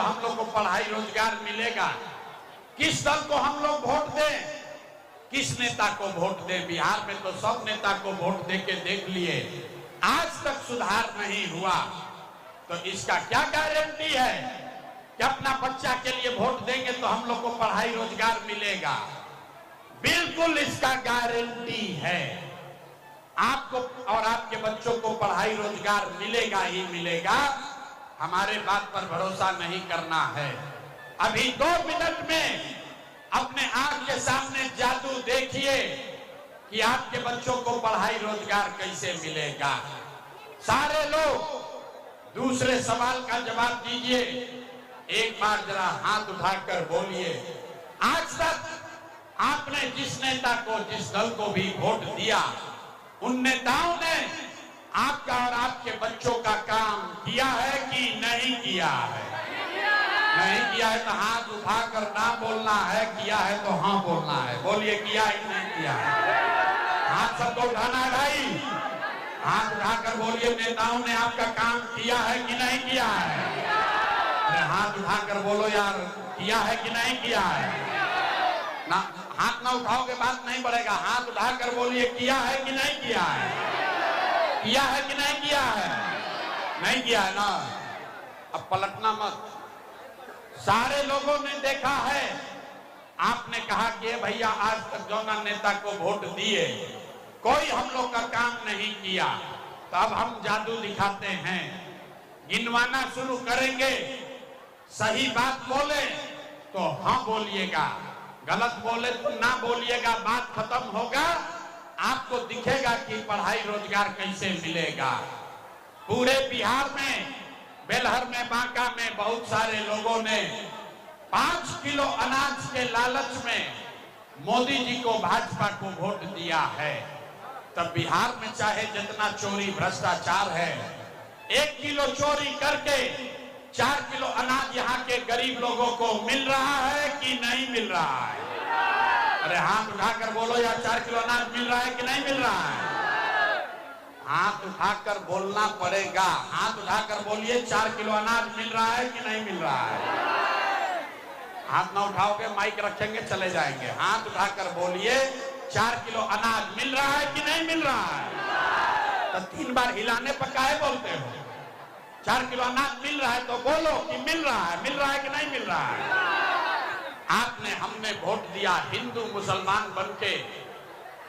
हम लोग को पढ़ाई रोजगार मिलेगा। किस दल को हम लोग वोट दें, किस नेता को वोट दें? बिहार में तो सब नेता को वोट दे के देख लिए, आज तक सुधार नहीं हुआ। तो इसका क्या गारंटी है कि अपना बच्चा के लिए वोट देंगे तो हम लोग को पढ़ाई रोजगार मिलेगा? बिल्कुल इसका गारंटी है। आपको और आपके बच्चों को पढ़ाई रोजगार मिलेगा ही मिलेगा। हमारे बात पर भरोसा नहीं करना है। अभी 2 मिनट में अपने आंख के सामने जादू देखिए कि आपके बच्चों को पढ़ाई रोजगार कैसे मिलेगा। सारे लोग दूसरे सवाल का जवाब दीजिए। एक बार जरा हाथ उठाकर बोलिए, आज तक आपने जिस नेता को, जिस दल को भी वोट दिया, उन नेताओं ने आपका और आपके बच्चों का काम किया है कि नहीं किया है? नहीं किया है तो हाथ उठाकर ना बोलना है, किया है तो हाँ बोलना है। बोलिए, किया है कि नहीं किया है? हाथ सबको उठाना है भाई, हाथ उठाकर बोलिए, नेताओं ने आपका काम किया है कि नहीं किया है? अरे हाथ उठाकर बोलो यार, किया है कि नहीं किया है? ना हाथ ना उठाओगे बात नहीं बढ़ेगा। हाथ उठाकर बोलिए, किया है कि नहीं किया है? किया है कि नहीं किया है? नहीं किया है ना? अब पलटना मत। सारे लोगों ने देखा है। आपने कहा कि भैया आज तक जौना नेता को वोट दिए कोई हम लोग का काम नहीं किया, तो अब हम जादू दिखाते हैं। गिनवाना शुरू करेंगे, सही बात बोले तो हाँ बोलिएगा, गलत बोले तो ना बोलिएगा। बात खत्म होगा, आपको दिखेगा कि पढ़ाई रोजगार कैसे मिलेगा। पूरे बिहार में, बेलहर में, बांका में बहुत सारे लोगों ने 5 किलो अनाज के लालच में मोदी जी को, भाजपा को वोट दिया है। तब बिहार में चाहे जितना चोरी भ्रष्टाचार है, 1 किलो चोरी करके 4 किलो अनाज यहाँ के गरीब लोगों को मिल रहा है कि नहीं मिल रहा है? अरे हाथ उठाकर बोलो यार, 4 किलो अनाज मिल रहा है कि नहीं मिल रहा है? हाथ उठाकर बोलना पड़ेगा। हाथ उठाकर बोलिए, 4 किलो अनाज मिल रहा है कि नहीं मिल रहा है? हाथ ना उठाओगे माइक रखेंगे चले जाएंगे। हाथ उठाकर बोलिए, 4 किलो अनाज मिल रहा है कि नहीं मिल रहा है? तो 3 बार हिलाने पर काहे बोलते हो? 4 किलो अनाज मिल रहा है तो बोलो कि मिल रहा है कि नहीं मिल रहा है? आपने, हमने वोट दिया हिंदू मुसलमान बनके।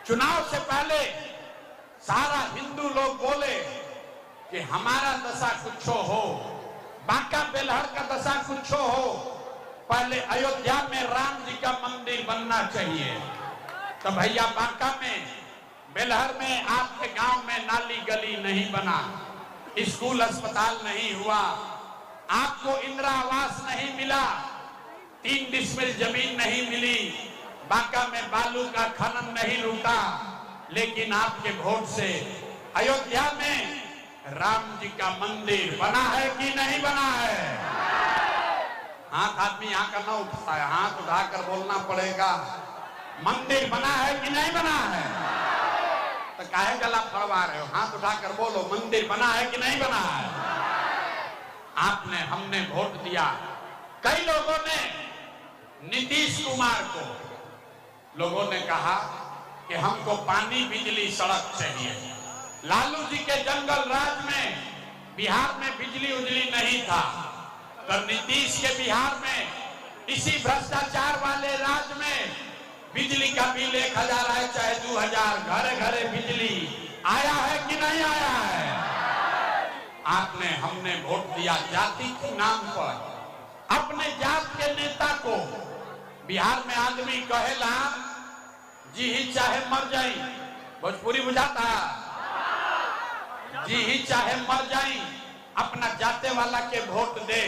चुनाव से पहले सारा हिंदू लोग बोले कि हमारा दशा कुछ हो, बांका बेलहर का दशा कुछ हो, पहले अयोध्या में राम जी का मंदिर बनना चाहिए। तो भैया बांका में, बेलहर में, आपके गांव में नाली गली नहीं बना, स्कूल अस्पताल नहीं हुआ, आपको इंदिरा आवास नहीं मिला, 3 डिसमिल जमीन नहीं मिली, बांका में बालू का खनन नहीं रुका। लेकिन आपके वोट से अयोध्या में राम जी का मंदिर बना है कि नहीं बना है? हाथ आदमी यहाँ का ना उठता है, हाथ उठाकर बोलना पड़ेगा, मंदिर बना है कि नहीं बना है? तो काहे गला फड़वा रहे हो? हाथ उठाकर बोलो, मंदिर बना है कि नहीं बना है? आपने, हमने वोट दिया। कई लोगों ने नीतीश कुमार को, लोगों ने कहा कि हमको पानी, बिजली, सड़क चाहिए। लालू जी के जंगल राज में बिहार में बिजली उजली नहीं था, तो नीतीश के बिहार में इसी भ्रष्टाचार वाले राज में बिजली का बिल 1000 है चाहे 2000, घरे घरे बिजली आया है कि नहीं आया है? आपने, हमने वोट दिया जाति के नाम पर। अपने जात के नेता को, बिहार में आदमी कहेला जी ही चाहे मर जाई, भोजपुरी बुझाता, जी ही चाहे मर जाई, अपना जाते वाला के वोट दे।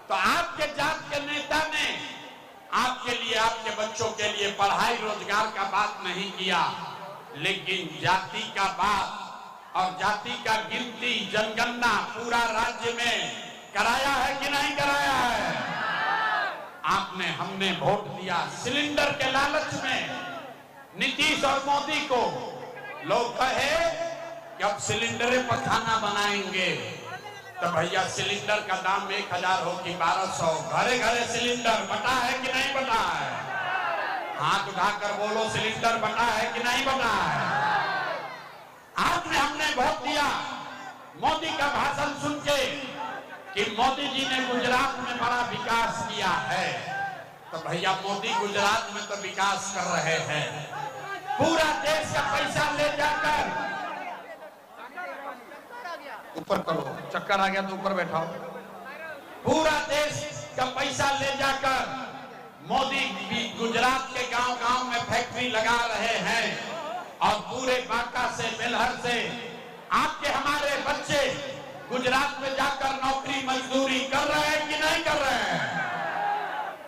तो आपके जात के नेता ने आपके लिए, आपके बच्चों के लिए पढ़ाई रोजगार का बात नहीं किया, लेकिन जाति का बात और जाति का गिनती, जनगणना पूरा राज्य में कराया है कि नहीं कराया है? आपने, हमने वोट दिया। सिलेंडर के लालच में नीतीश और मोदी को लोग कहे कि अब सिलेंडर पर खाना बनाएंगे, तो भैया सिलेंडर का दाम 1000 हो कि 1200, घरे घरे सिलेंडर बटा है कि नहीं बटा है? हाथ उठाकर बोलो, सिलेंडर बटा है कि नहीं बटा है? आपने हमने वोट दिया मोदी का भाषण सुन के कि मोदी जी ने गुजरात में बड़ा विकास किया है। तो भैया मोदी गुजरात में तो विकास कर रहे हैं, पूरा देश का पैसा ले जाकर, ऊपर करो, चक्कर आ गया तो ऊपर बैठाओ, पूरा देश का पैसा ले जाकर मोदी भी गुजरात के गांव गांव में फैक्ट्री लगा रहे हैं और पूरे बांका से बेलहर से आपके हमारे बच्चे गुजरात में जाकर नौकरी मजदूरी कर रहे हैं कि नहीं कर रहे हैं?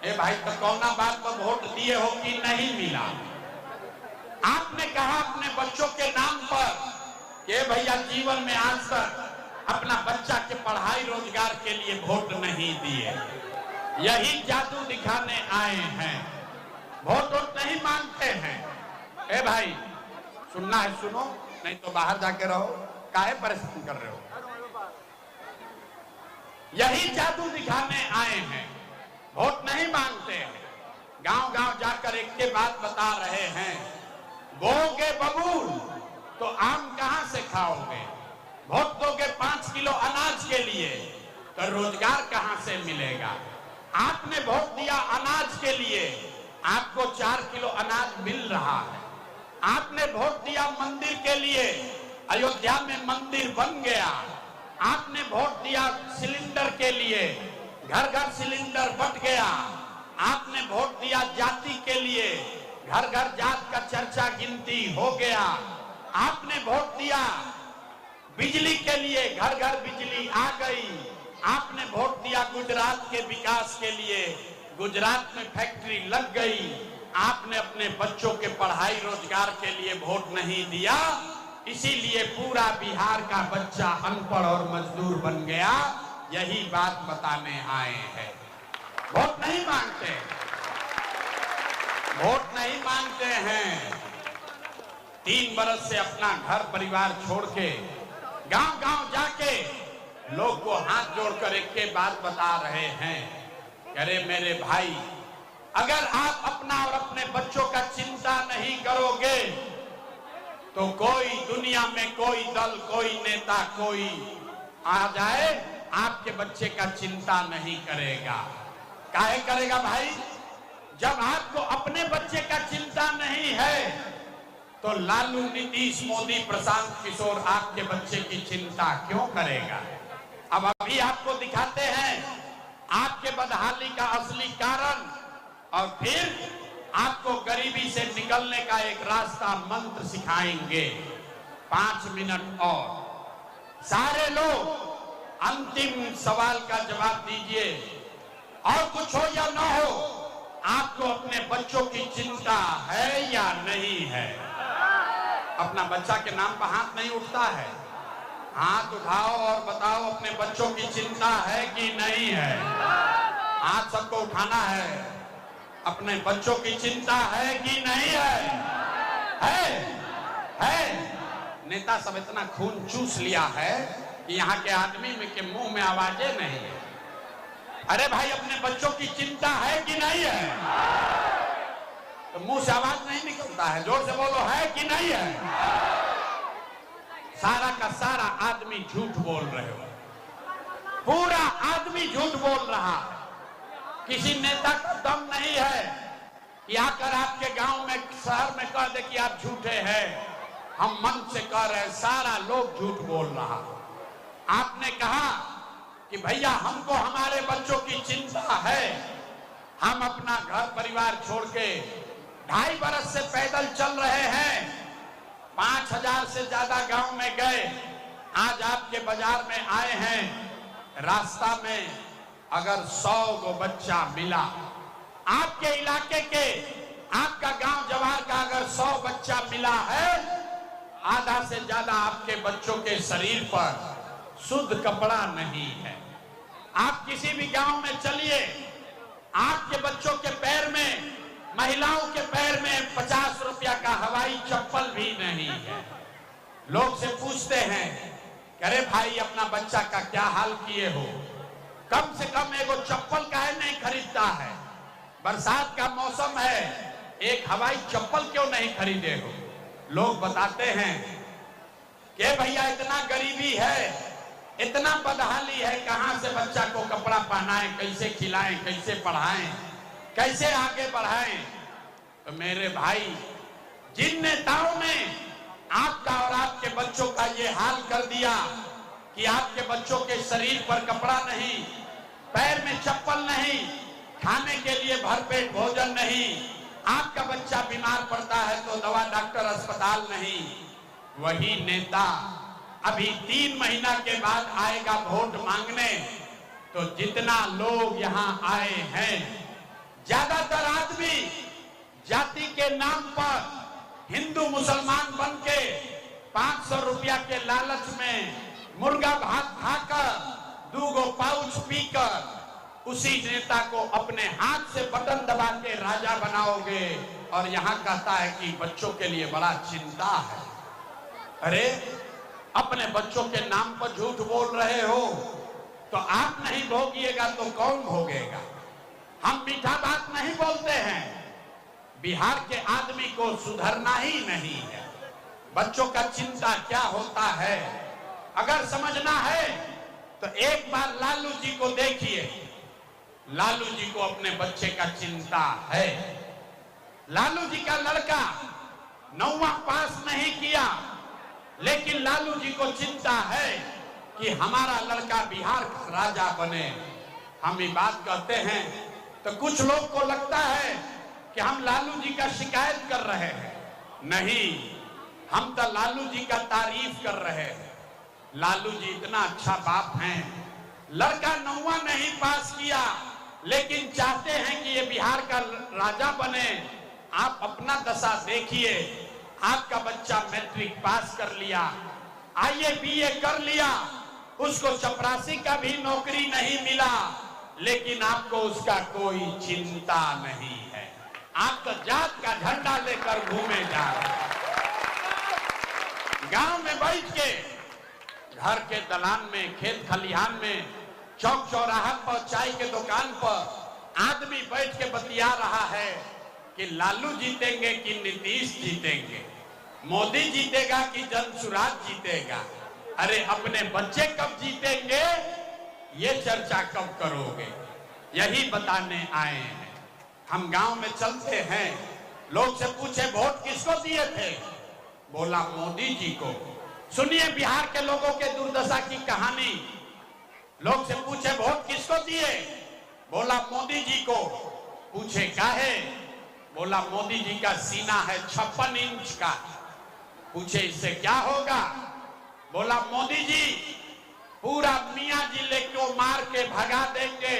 ए भाई, तो कौना बात पर वोट दिए हो कि नहीं मिला? आपने कहा अपने बच्चों के नाम पर कि भैया जीवन में आज तक अपना बच्चा के पढ़ाई रोजगार के लिए वोट नहीं दिए, यही जादू दिखाने आए हैं, वोट नहीं मांगते हैं। ए भाई, सुनना है सुनो, नहीं तो बाहर जाके रहो, काहे परेशान कर रहे हो? यही जादू दिखाने आए हैं, वोट नहीं मांगते हैं, गांव गांव जाकर एक के बात बता रहे हैं, बोओगे बबूल तो आम कहां से खाओगे? वोट दोगे 5 किलो अनाज के लिए तो रोजगार कहां से मिलेगा? आपने वोट दिया अनाज के लिए, आपको 4 किलो अनाज मिल रहा है। आपने वोट दिया मंदिर के लिए, अयोध्या में मंदिर बन गया। आपने वोट दिया सिलेंडर के लिए, घर घर सिलेंडर बंट गया। आपने वोट दिया जाति के लिए, घर घर जात का चर्चा गिनती हो गया। आपने वोट दिया बिजली के लिए, घर घर बिजली आ गई। आपने वोट दिया गुजरात के विकास के लिए, गुजरात में फैक्ट्री लग गई। आपने अपने बच्चों के पढ़ाई रोजगार के लिए वोट नहीं दिया, इसीलिए पूरा बिहार का बच्चा अनपढ़ और मजदूर बन गया। यही बात बताने आए हैं। वोट नहीं मांगते, वोट नहीं मांगते हैं। 3 बरस से अपना घर परिवार छोड़ के गांव गांव जाके लोग को हाथ जोड़कर एक के बात बता रहे हैं, अरे मेरे भाई, अगर आप अपना और अपने बच्चों का चिंता नहीं करोगे तो कोई दुनिया में कोई दल, कोई नेता, कोई आ जाए, आपके बच्चे का चिंता नहीं करेगा। काहे करेगा भाई? जब आपको अपने बच्चे का चिंता नहीं है तो लालू, नीतीश, मोदी, प्रशांत किशोर आपके बच्चे की चिंता क्यों करेगा? अब अभी आपको दिखाते हैं आपके बदहाली का असली कारण, और फिर आपको गरीबी से निकलने का एक रास्ता मंत्र सिखाएंगे। 5 मिनट और सारे लोग अंतिम सवाल का जवाब दीजिए, और कुछ हो या ना हो, आपको अपने बच्चों की चिंता है या नहीं है? अपना बच्चा के नाम पर हाथ नहीं उठता है? हाथ उठाओ और बताओ, अपने बच्चों की चिंता है कि नहीं है? हाथ सबको उठाना है। अपने बच्चों की चिंता है कि नहीं है? है। नेता सब इतना खून चूस लिया है कि यहाँ के आदमी में के मुंह में आवाजें नहीं है। अरे भाई, अपने बच्चों की चिंता है कि नहीं है? तो मुंह से आवाज नहीं निकलता है, जोर से बोलो, है कि नहीं है? सारा का सारा आदमी झूठ बोल रहे हो, पूरा आदमी झूठ बोल रहा है। किसी नेता का दम नहीं है कि आकर आपके गांव में, शहर में कह दे कि आप झूठे हैं। हम मन से कह रहे हैं, सारा लोग झूठ बोल रहा। आपने कहा कि भैया हमको हमारे बच्चों की चिंता है, हम अपना घर परिवार छोड़ के 2.5 बरस से पैदल चल रहे हैं, 5000 से ज्यादा गांव में गए, आज आपके बाजार में आए हैं। रास्ता में अगर 100 गो बच्चा मिला, आपके इलाके के, आपका गांव जवार का अगर 100 बच्चा मिला है, आधा से ज्यादा आपके बच्चों के शरीर पर शुद्ध कपड़ा नहीं है। आप किसी भी गांव में चलिए, आपके बच्चों के पैर में, महिलाओं के पैर में 50 रुपया का हवाई चप्पल भी नहीं है। लोग से पूछते हैं कि करे भाई अपना बच्चा का क्या हाल किए हो, कम से कम एगो चप्पल काहे नहीं खरीदता है, बरसात का मौसम है, एक हवाई चप्पल क्यों नहीं खरीदे हो। लोग बताते हैं कि भैया इतना गरीबी है, इतना बदहाली है, कहां से बच्चा को कपड़ा पहनाएं, कैसे खिलाएं, कैसे पढ़ाएं, कैसे आगे बढ़ाएं। तो मेरे भाई, जिन नेताओं ने आपका और आपके बच्चों का ये हाल कर दिया कि आपके बच्चों के शरीर पर कपड़ा नहीं, पैर में चप्पल नहीं, खाने के लिए भरपेट भोजन नहीं, आपका बच्चा बीमार पड़ता है तो दवा डॉक्टर अस्पताल नहीं, वही नेता अभी 3 महीना के बाद आएगा वोट मांगने। तो जितना लोग यहाँ आए हैं, ज्यादातर आदमी जाति के नाम पर हिंदू मुसलमान बनके 500 रुपया के लालच में मुर्गा भात खाकर 2 पाउच पीकर उसी नेता को अपने हाथ से बटन दबा के राजा बनाओगे, और यहाँ कहता है कि बच्चों के लिए बड़ा चिंता है। अरे अपने बच्चों के नाम पर झूठ बोल रहे हो तो आप नहीं भोगिएगा तो कौन भोगेगा। हम मीठा बात नहीं बोलते हैं, बिहार के आदमी को सुधरना ही नहीं है। बच्चों का चिंता क्या होता है अगर समझना है तो एक बार लालू जी को देखिए। लालू जी को अपने बच्चे का चिंता है। लालू जी का लड़का 9वां पास नहीं किया, लेकिन लालू जी को चिंता है कि हमारा लड़का बिहार का राजा बने। हम ये बात कहते हैं तो कुछ लोग को लगता है कि हम लालू जी का शिकायत कर रहे हैं। नहीं, हम तो लालू जी का तारीफ कर रहे हैं। लालू जी इतना अच्छा बाप हैं, लड़का 9वां नहीं पास किया लेकिन चाहते हैं कि ये बिहार का राजा बने। आप अपना दशा देखिए, आपका बच्चा मैट्रिक पास कर लिया, आईए बीए कर लिया, उसको चपरासी का भी नौकरी नहीं मिला, लेकिन आपको उसका कोई चिंता नहीं है। आप तो जात का झंडा लेकर घूमे जा रहे हैं। गांव में बैठ के, घर के दलान में, खेत खलिहान में, चौक चौराहा पर, चाय के दुकान पर आदमी बैठ के बतिया रहा है कि लालू जीतेंगे कि नीतीश जीतेंगे, मोदी जीतेगा कि जनसुराज जीतेगा। अरे अपने बच्चे कब जीतेंगे ये चर्चा कब करोगे, यही बताने आए हैं। हम गांव में चलते हैं, लोग से पूछे वोट किसको दिए थे, बोला मोदी जी को। सुनिए बिहार के लोगों के दुर्दशा की कहानी। लोग से पूछे वोट किसको दिए, बोला मोदी जी को। पूछे काहे, बोला मोदी जी का सीना है 56 इंच का। पूछे इससे क्या होगा, बोला मोदी जी पूरा मियां जिले को मार के भगा देंगे,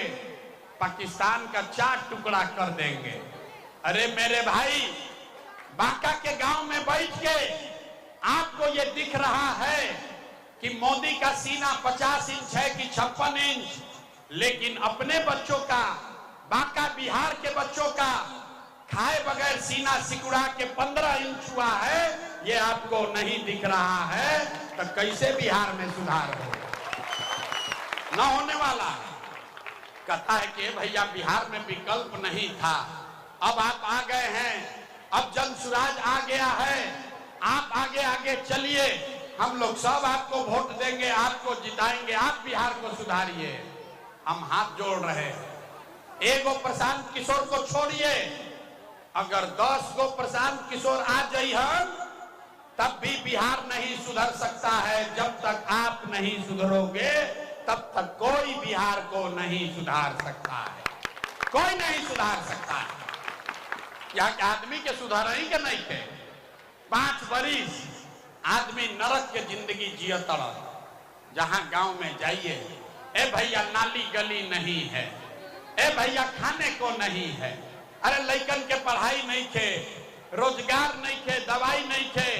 पाकिस्तान का 4 टुकड़ा कर देंगे। अरे मेरे भाई, बांका के गांव में बैठ के आपको ये दिख रहा है कि मोदी का सीना 50 इंच है कि 56 इंच, लेकिन अपने बच्चों का, बांका बिहार के बच्चों का खाए बगैर सीना सिकुड़ा के 15 इंच हुआ है, ये आपको नहीं दिख रहा है। तो कैसे बिहार में सुधार हो, न होने वाला है। कहता है कि भैया बिहार में विकल्प नहीं था, अब आप आ गए हैं, अब जनसुराज आ गया है, आप आगे आगे चलिए, हम लोग सब आपको वोट देंगे, आपको जिताएंगे, आप बिहार को सुधारिए। हम हाथ जोड़ रहे हैं। एगो प्रशांत किशोर को छोड़िए, अगर 10 गो प्रशांत किशोर आ जाइए तब भी बिहार नहीं सुधर सकता है। जब तक आप नहीं सुधरोगे तब तक कोई बिहार को नहीं सुधार सकता है, कोई नहीं सुधार सकता है। यहाँ के आदमी के सुधारेंगे के नहीं के 5 बरिस आदमी नरक के जिंदगी जियत रह। जहां गांव में जाइए, ए भैया नाली गली नहीं है, ए भैया खाने को नहीं है, अरे लइकन के पढ़ाई नहीं थे, रोजगार नहीं थे, दवाई नहीं थे,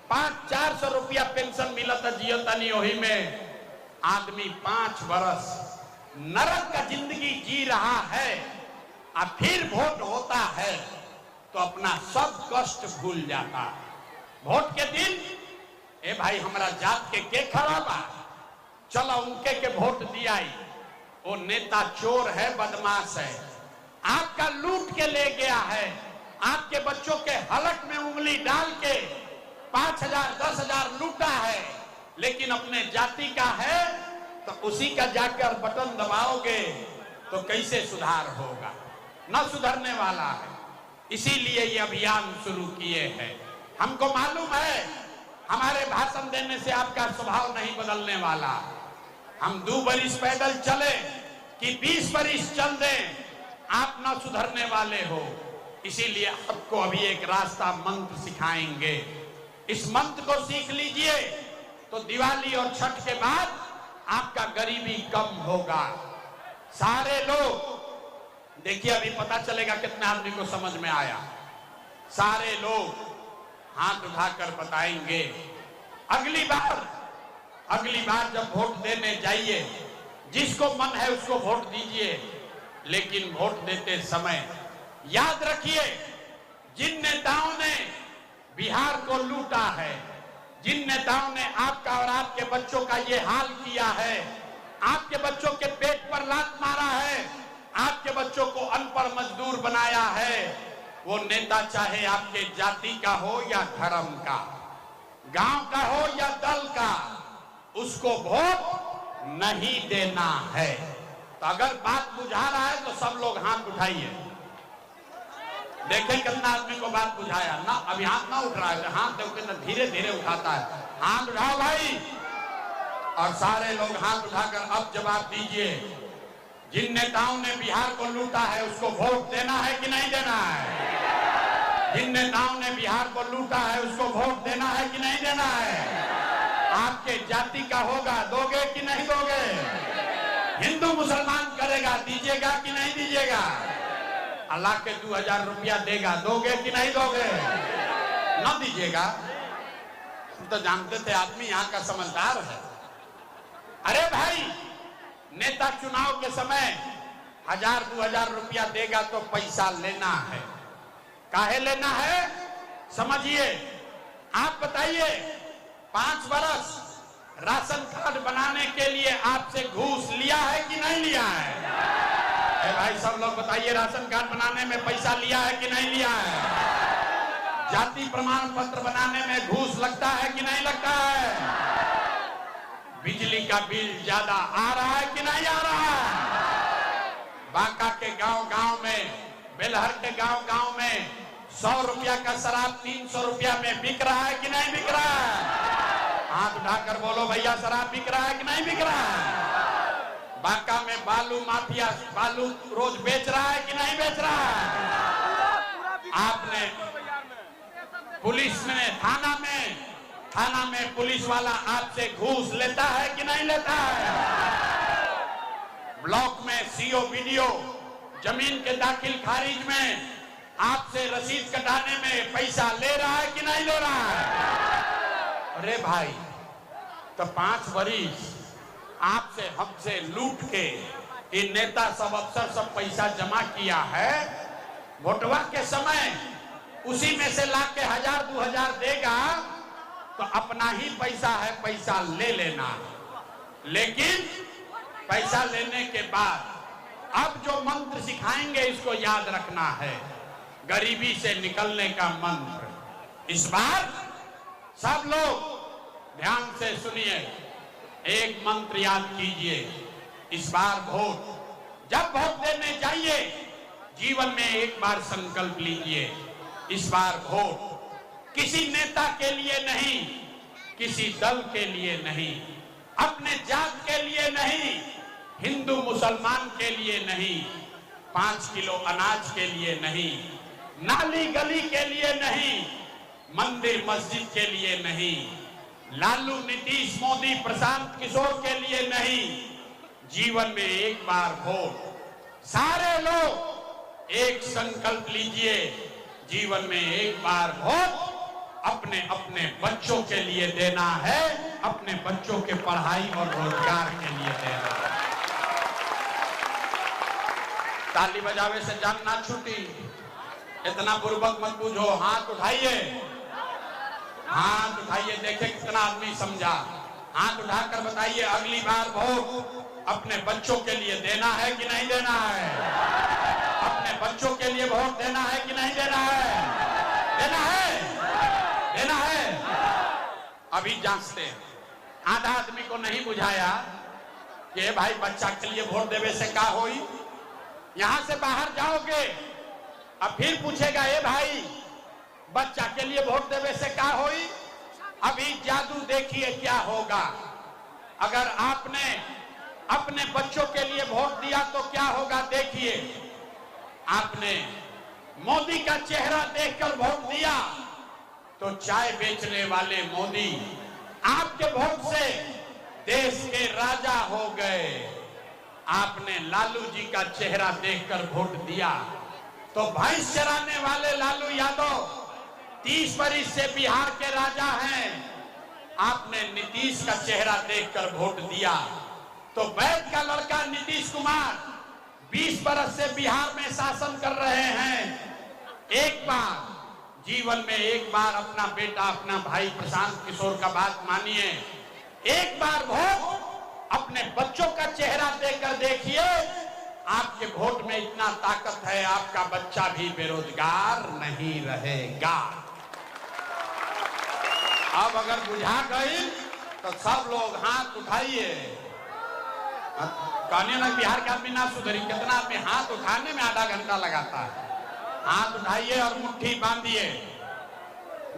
500-400 रुपया पेंशन मिलता जियतनी, वही में आदमी 5 बरस नरक का जिंदगी जी रहा है। और फिर वोट होता है तो अपना सब कष्ट भूल जाता है। वोट के दिन ए भाई हमारा जात के खराब है, चलो उनके के वोट दिया। वो नेता चोर है, बदमाश है, आपका लूट के ले गया है, आपके बच्चों के हलक में उंगली डाल के 5,000 10,000 लूटा है, लेकिन अपने जाति का है तो उसी का जाकर बटन दबाओगे तो कैसे सुधार होगा? न सुधरने वाला है। इसीलिए ये अभियान शुरू किए हैं। हमको मालूम है हमारे भाषण देने से आपका स्वभाव नहीं बदलने वाला। हम 2 बरिस पैदल चले कि 20 बरिस चल दें, आप न सुधरने वाले हो। इसीलिए आपको अभी एक रास्ता मंत्र सिखाएंगे। इस मंत्र को सीख लीजिए तो दिवाली और छठ के बाद आपका गरीबी कम होगा। सारे लोग देखिए, अभी पता चलेगा कितने आदमी को समझ में आया। सारे लोग हाथ उठाकर बताएंगे। अगली बार जब वोट देने जाइए, जिसको मन है उसको वोट दीजिए, लेकिन वोट देते समय याद रखिए, जिन नेताओं ने बिहार को लूटा है, जिन नेताओं ने आपका और आपके बच्चों का ये हाल किया है, आपके बच्चों के पेट पर लात मारा है, आपके बच्चों को अनपढ़ मजदूर बनाया है, वो नेता चाहे आपके जाति का हो या धर्म का, गांव का हो या दल का, उसको वोट नहीं देना है। तो अगर बात बुझा रहा है तो सब लोग हाथ उठाइए। देखें कितना आदमी को बात बुझाया ना। अभी हाथ ना उठ रहा है, हाथ देखो धीरे धीरे उठाता है। हाथ उठाओ भाई, और सारे लोग हाथ उठाकर अब जवाब दीजिए। जिन नेताओं ने बिहार को लूटा है उसको वोट देना है कि नहीं देना है? जिन नेताओं ने बिहार को लूटा है उसको वोट देना है कि नहीं देना है? आपके जाति का होगा, दोगे कि नहीं दोगे? हिंदू मुसलमान करेगा, दीजिएगा कि नहीं दीजिएगा? अल्लाह के 2000 रुपया देगा, दोगे कि नहीं दोगे? न दीजिएगा। हम तो जानते थे आदमी यहाँ का समझदार है। अरे भाई, नेता चुनाव के समय 1000-2000 रुपया देगा तो पैसा लेना है। काहे लेना है समझिए। आप बताइए, 5 बरस राशन कार्ड बनाने के लिए आपसे घूस लिया है कि नहीं लिया है? भाई सब लोग बताइए, राशन कार्ड बनाने में पैसा लिया है कि नहीं लिया है? जाति प्रमाण पत्र बनाने में घूस लगता है कि नहीं लगता है? बिजली का बिल ज्यादा आ रहा है कि नहीं आ रहा है? बांका के गांव में, बेलहर के गांव में 100 रुपया का शराब 300 रुपया में बिक रहा है कि नहीं बिक रहा है? हाथ उठाकर बोलो भैया, शराब बिक रहा है कि नहीं बिक रहा है? बांका में बालू माफिया बालू रोज बेच रहा है कि नहीं बेच रहा है? आपने पुलिस में, थाना में पुलिस वाला आपसे घूस लेता है कि नहीं लेता है? ब्लॉक में सीओ वीडियो जमीन के दाखिल खारिज में आपसे रसीद कटाने में पैसा ले रहा है कि नहीं ले रहा है? अरे भाई, तो 5 बरिस आपसे हमसे लूट के इन नेता सब अफसर सब पैसा जमा किया है। वोटवा के समय उसी में से लाके 1000-2000 देगा तो अपना ही पैसा है, पैसा ले लेना। लेकिन पैसा लेने के बाद अब जो मंत्र सिखाएंगे इसको याद रखना है, गरीबी से निकलने का मंत्र। इस बार सब लोग ध्यान से सुनिए, एक मंत्र याद कीजिए। इस बार जब वोट देने जाइए, जीवन में एक बार संकल्प लीजिए, इस बार वोट किसी नेता के लिए नहीं, किसी दल के लिए नहीं, अपने जात के लिए नहीं, हिंदू मुसलमान के लिए नहीं, 5 किलो अनाज के लिए नहीं, नाली गली के लिए नहीं, मंदिर मस्जिद के लिए नहीं, लालू नीतीश मोदी प्रशांत किशोर के लिए नहीं, जीवन में एक बार वोट। सारे लोग एक संकल्प लीजिए, जीवन में एक बार वोट अपने अपने बच्चों के लिए देना है, अपने बच्चों के पढ़ाई और रोजगार के लिए देना है। ताली बजावे से जान ना छूटी, इतना बुर्बक मत बूझो, हाथ उठाइए। हाथ उठाइए, देखे कितना आदमी समझा। हाथ उठाकर बताइए अगली बार वोट अपने बच्चों के लिए देना है कि नहीं देना है? अपने बच्चों के लिए वोट देना है कि नहीं देना है? देना है, देना है। अभी जांचते हैं। आधा आदमी को नहीं बुझाया कि भाई बच्चा के लिए वोट देवे से क्या होई। यहां से बाहर जाओगे अब फिर पूछेगा ए भाई बच्चा के लिए वोट देवे से क्या होई। अभी जादू देखिए क्या होगा। अगर आपने अपने बच्चों के लिए वोट दिया तो क्या होगा देखिए। आपने मोदी का चेहरा देखकर वोट दिया तो चाय बेचने वाले मोदी आपके वोट से देश के राजा हो गए। आपने लालू जी का चेहरा देखकर वोट दिया तो भैंस चराने वाले लालू यादव 30 वर्ष से बिहार के राजा हैं। आपने नीतीश का चेहरा देखकर वोट दिया तो वैद्य का लड़का नीतीश कुमार 20 वर्ष से बिहार में शासन कर रहे हैं। एक बार जीवन में एक बार अपना बेटा अपना भाई प्रशांत किशोर का बात मानिए। एक बार वोट अपने बच्चों का चेहरा देखकर देखिए। आपके वोट में इतना ताकत है आपका बच्चा भी बेरोजगार नहीं रहेगा। अब अगर बुझा गई तो सब लोग हाथ उठाइए। कहने ना बिहार के आदमी ना सुधरी। कितना आदमी हाथ उठाने में आधा घंटा लगाता है। हाथ उठाइए और मुट्ठी बांधिए।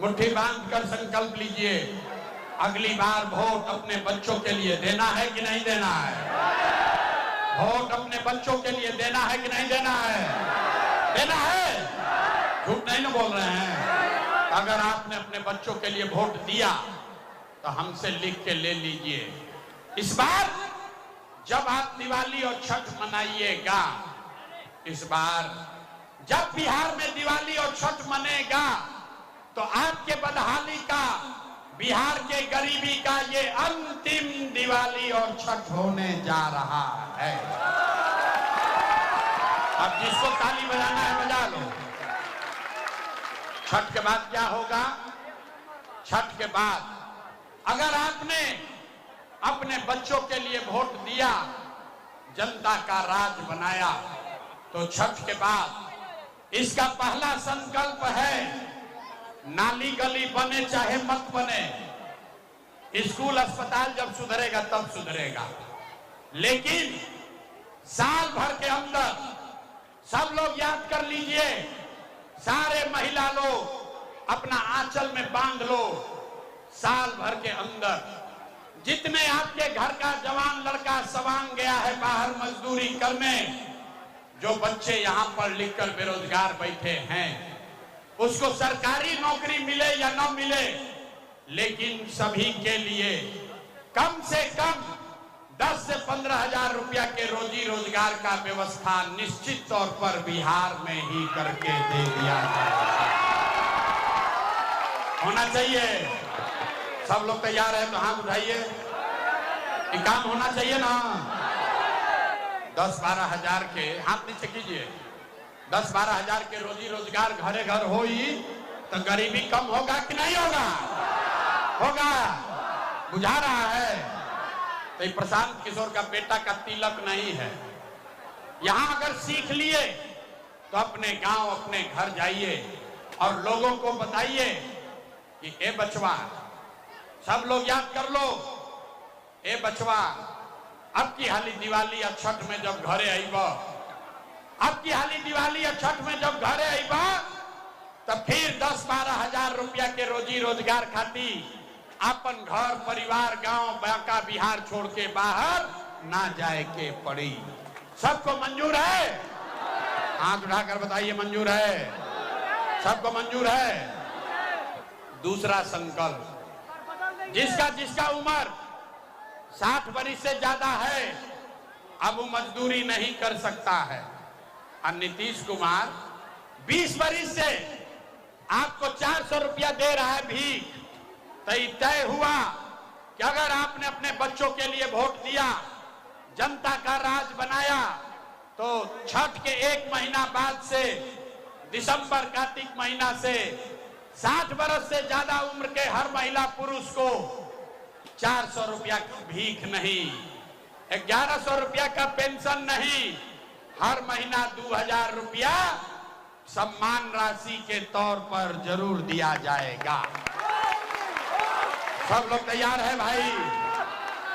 मुट्ठी बांध कर संकल्प लीजिए अगली बार वोट अपने बच्चों के लिए देना है कि नहीं देना है? वोट अपने बच्चों के लिए देना है कि नहीं देना है? देना है। झूठ नहीं ना बोल रहे हैं। अगर आपने अपने बच्चों के लिए वोट दिया तो हमसे लिख के ले लीजिए। इस बार जब आप दिवाली और छठ मनाइएगा, इस बार जब बिहार में दिवाली और छठ मनेगा तो आपके बदहाली का बिहार के गरीबी का ये अंतिम दिवाली और छठ होने जा रहा है। अब जिसको ताली बजाना है बजा लो। छठ के बाद क्या होगा? छठ के बाद अगर आपने अपने बच्चों के लिए वोट दिया, जनता का राज बनाया, तो छठ के बाद इसका पहला संकल्प है नाली गली बने चाहे मत बने, स्कूल अस्पताल जब सुधरेगा तब सुधरेगा, लेकिन साल भर के अंदर सब लोग याद कर लीजिए, सारे महिला लोग अपना आंचल में बांध लो, साल भर के अंदर जितने आपके घर का जवान लड़का सवांग गया है बाहर मजदूरी करने, जो बच्चे यहाँ पढ़ लिख कर बेरोजगार बैठे हैं, उसको सरकारी नौकरी मिले या न मिले, लेकिन सभी के लिए कम से कम 10 से 15 हजार रुपया के रोजी रोजगार का व्यवस्था निश्चित तौर पर बिहार में ही करके दे दिया होना चाहिए। सब लोग तैयार है तो हाथ उठाइए। ये काम होना चाहिए ना। 10-12 हजार के हाथ नीचे कीजिए। 10-12 हजार के रोजी रोजगार घरे घर हो ही तो गरीबी कम होगा कि नहीं होगा? होगा। बुझा रहा है। तो प्रशांत किशोर का बेटा का तिलक नहीं है। यहां अगर सीख लिए तो अपने गांव अपने घर जाइए और लोगों को बताइए कि ए बचवा, सब लोग याद कर लो, ए बचवा अब की हाली दिवाली या छठ में जब घरे आईबा, अब की हाली दिवाली या छठ में जब घरे आईबा तब फिर 10-12 हजार रुपया के रोजी रोजगार खाती अपन घर परिवार गांव बांका बिहार छोड़ के बाहर ना जाए के पड़ी। सबको मंजूर है? हाथ उठाकर बताइए मंजूर है? सबको मंजूर है? दूसरा संकल्प, जिसका जिसका उम्र 60 वर्ष से ज्यादा है अब वो मजदूरी नहीं कर सकता है, और नीतीश कुमार 20 वर्ष से आपको 400 रुपया दे रहा है भीख, तो तय हुआ कि अगर आपने अपने बच्चों के लिए वोट दिया, जनता का राज बनाया, तो छठ के 1 महीना बाद से दिसंबर कार्तिक महीना से 60 बरस से ज्यादा उम्र के हर महिला पुरुष को 400 रुपया की भीख नहीं, 1100 रुपया का पेंशन नहीं, हर महीना 2000 रुपया सम्मान राशि के तौर पर जरूर दिया जाएगा। सब लोग तैयार है भाई?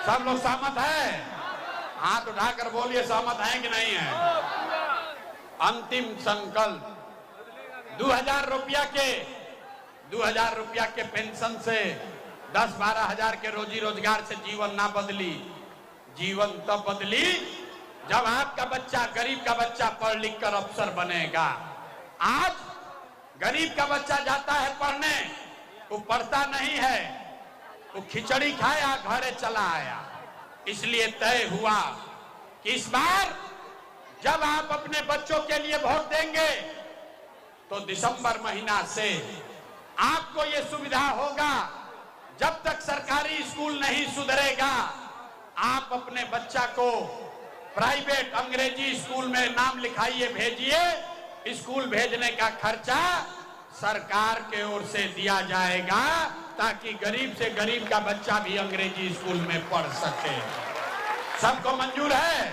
सब लोग सहमत है? हाथ उठाकर बोलिए सहमत है कि नहीं है? अंतिम संकल्प 2000 रुपया के पेंशन से 10-12 हजार के रोजी रोजगार से जीवन ना बदली। जीवन तब बदली जब आपका बच्चा, गरीब का बच्चा पढ़ लिख कर अफसर बनेगा। आज गरीब का बच्चा जाता है पढ़ने, वो पढ़ता नहीं है, वो खिचड़ी खाया घरे चला आया। इसलिए तय हुआ कि इस बार जब आप अपने बच्चों के लिए वोट देंगे तो दिसंबर महीना से आपको ये सुविधा होगा, जब तक सरकारी स्कूल नहीं सुधरेगा आप अपने बच्चा को प्राइवेट अंग्रेजी स्कूल में नाम लिखाइए, भेजिए। स्कूल भेजने का खर्चा सरकार के ओर से दिया जाएगा ताकि गरीब से गरीब का बच्चा भी अंग्रेजी स्कूल में पढ़ सके। सबको मंजूर है?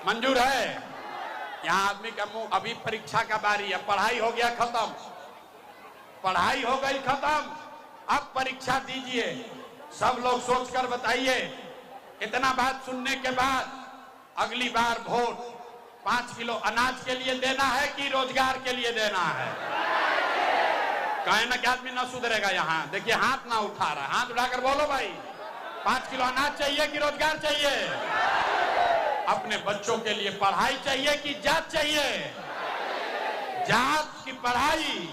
मंजूर है? यहाँ आदमी का मुंह, अभी परीक्षा का बारी है, पढ़ाई हो गया खत्म, पढ़ाई हो गई खत्म, अब परीक्षा दीजिए। सब लोग सोचकर बताइए, इतना बात सुनने के बाद अगली बार वोट 5 किलो अनाज के लिए देना है कि रोजगार के लिए देना है? कहे ना कि आदमी ना सुधरेगा। यहाँ देखिए हाथ ना उठा रहा, हाथ उठाकर बोलो भाई, 5 किलो अनाज चाहिए कि रोजगार चाहिए? अपने बच्चों के लिए पढ़ाई चाहिए कि जात चाहिए? जात की पढ़ाई,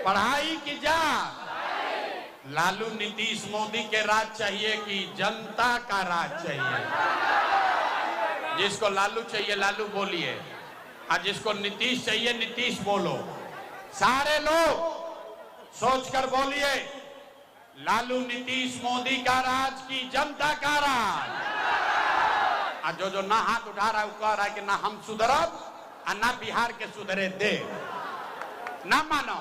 पढ़ाई की जात? लालू नीतीश मोदी के राज चाहिए कि जनता का राज चाहिए? जिसको लालू चाहिए लालू बोलिए, और जिसको नीतीश चाहिए नीतीश बोलो। सारे लोग सोचकर बोलिए, लालू नीतीश मोदी का राज की जनता का राज? और जो ना हाथ उठा रहा है वो कह रहा है कि ना हम सुधरब और ना बिहार के सुधरे दे, ना मानो।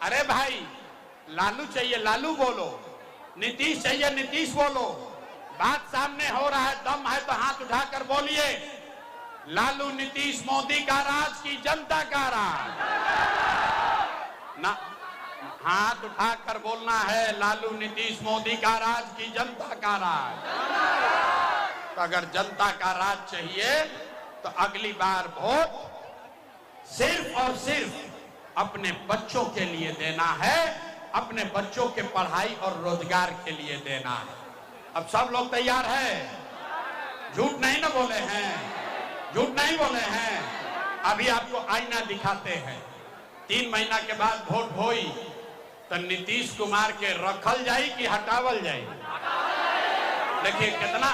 अरे भाई, लालू चाहिए लालू बोलो, नीतीश चाहिए नीतीश बोलो। बात सामने हो रहा है, दम है तो हाथ उठाकर बोलिए, लालू नीतीश मोदी का राज की जनता का राज? ना, हाथ उठाकर बोलना है, लालू नीतीश मोदी का राज की जनता का राज? तो अगर जनता का राज चाहिए तो अगली बार वोट सिर्फ और सिर्फ अपने बच्चों के लिए देना है, अपने बच्चों के पढ़ाई और रोजगार के लिए देना है। अब सब लोग तैयार है? झूठ नहीं ना बोले हैं? झूठ नहीं बोले हैं? अभी आपको आईना दिखाते हैं। 3 महीना के बाद वोट होई तो नीतीश कुमार के रखल जाई कि हटावल जाई? देखिए कितना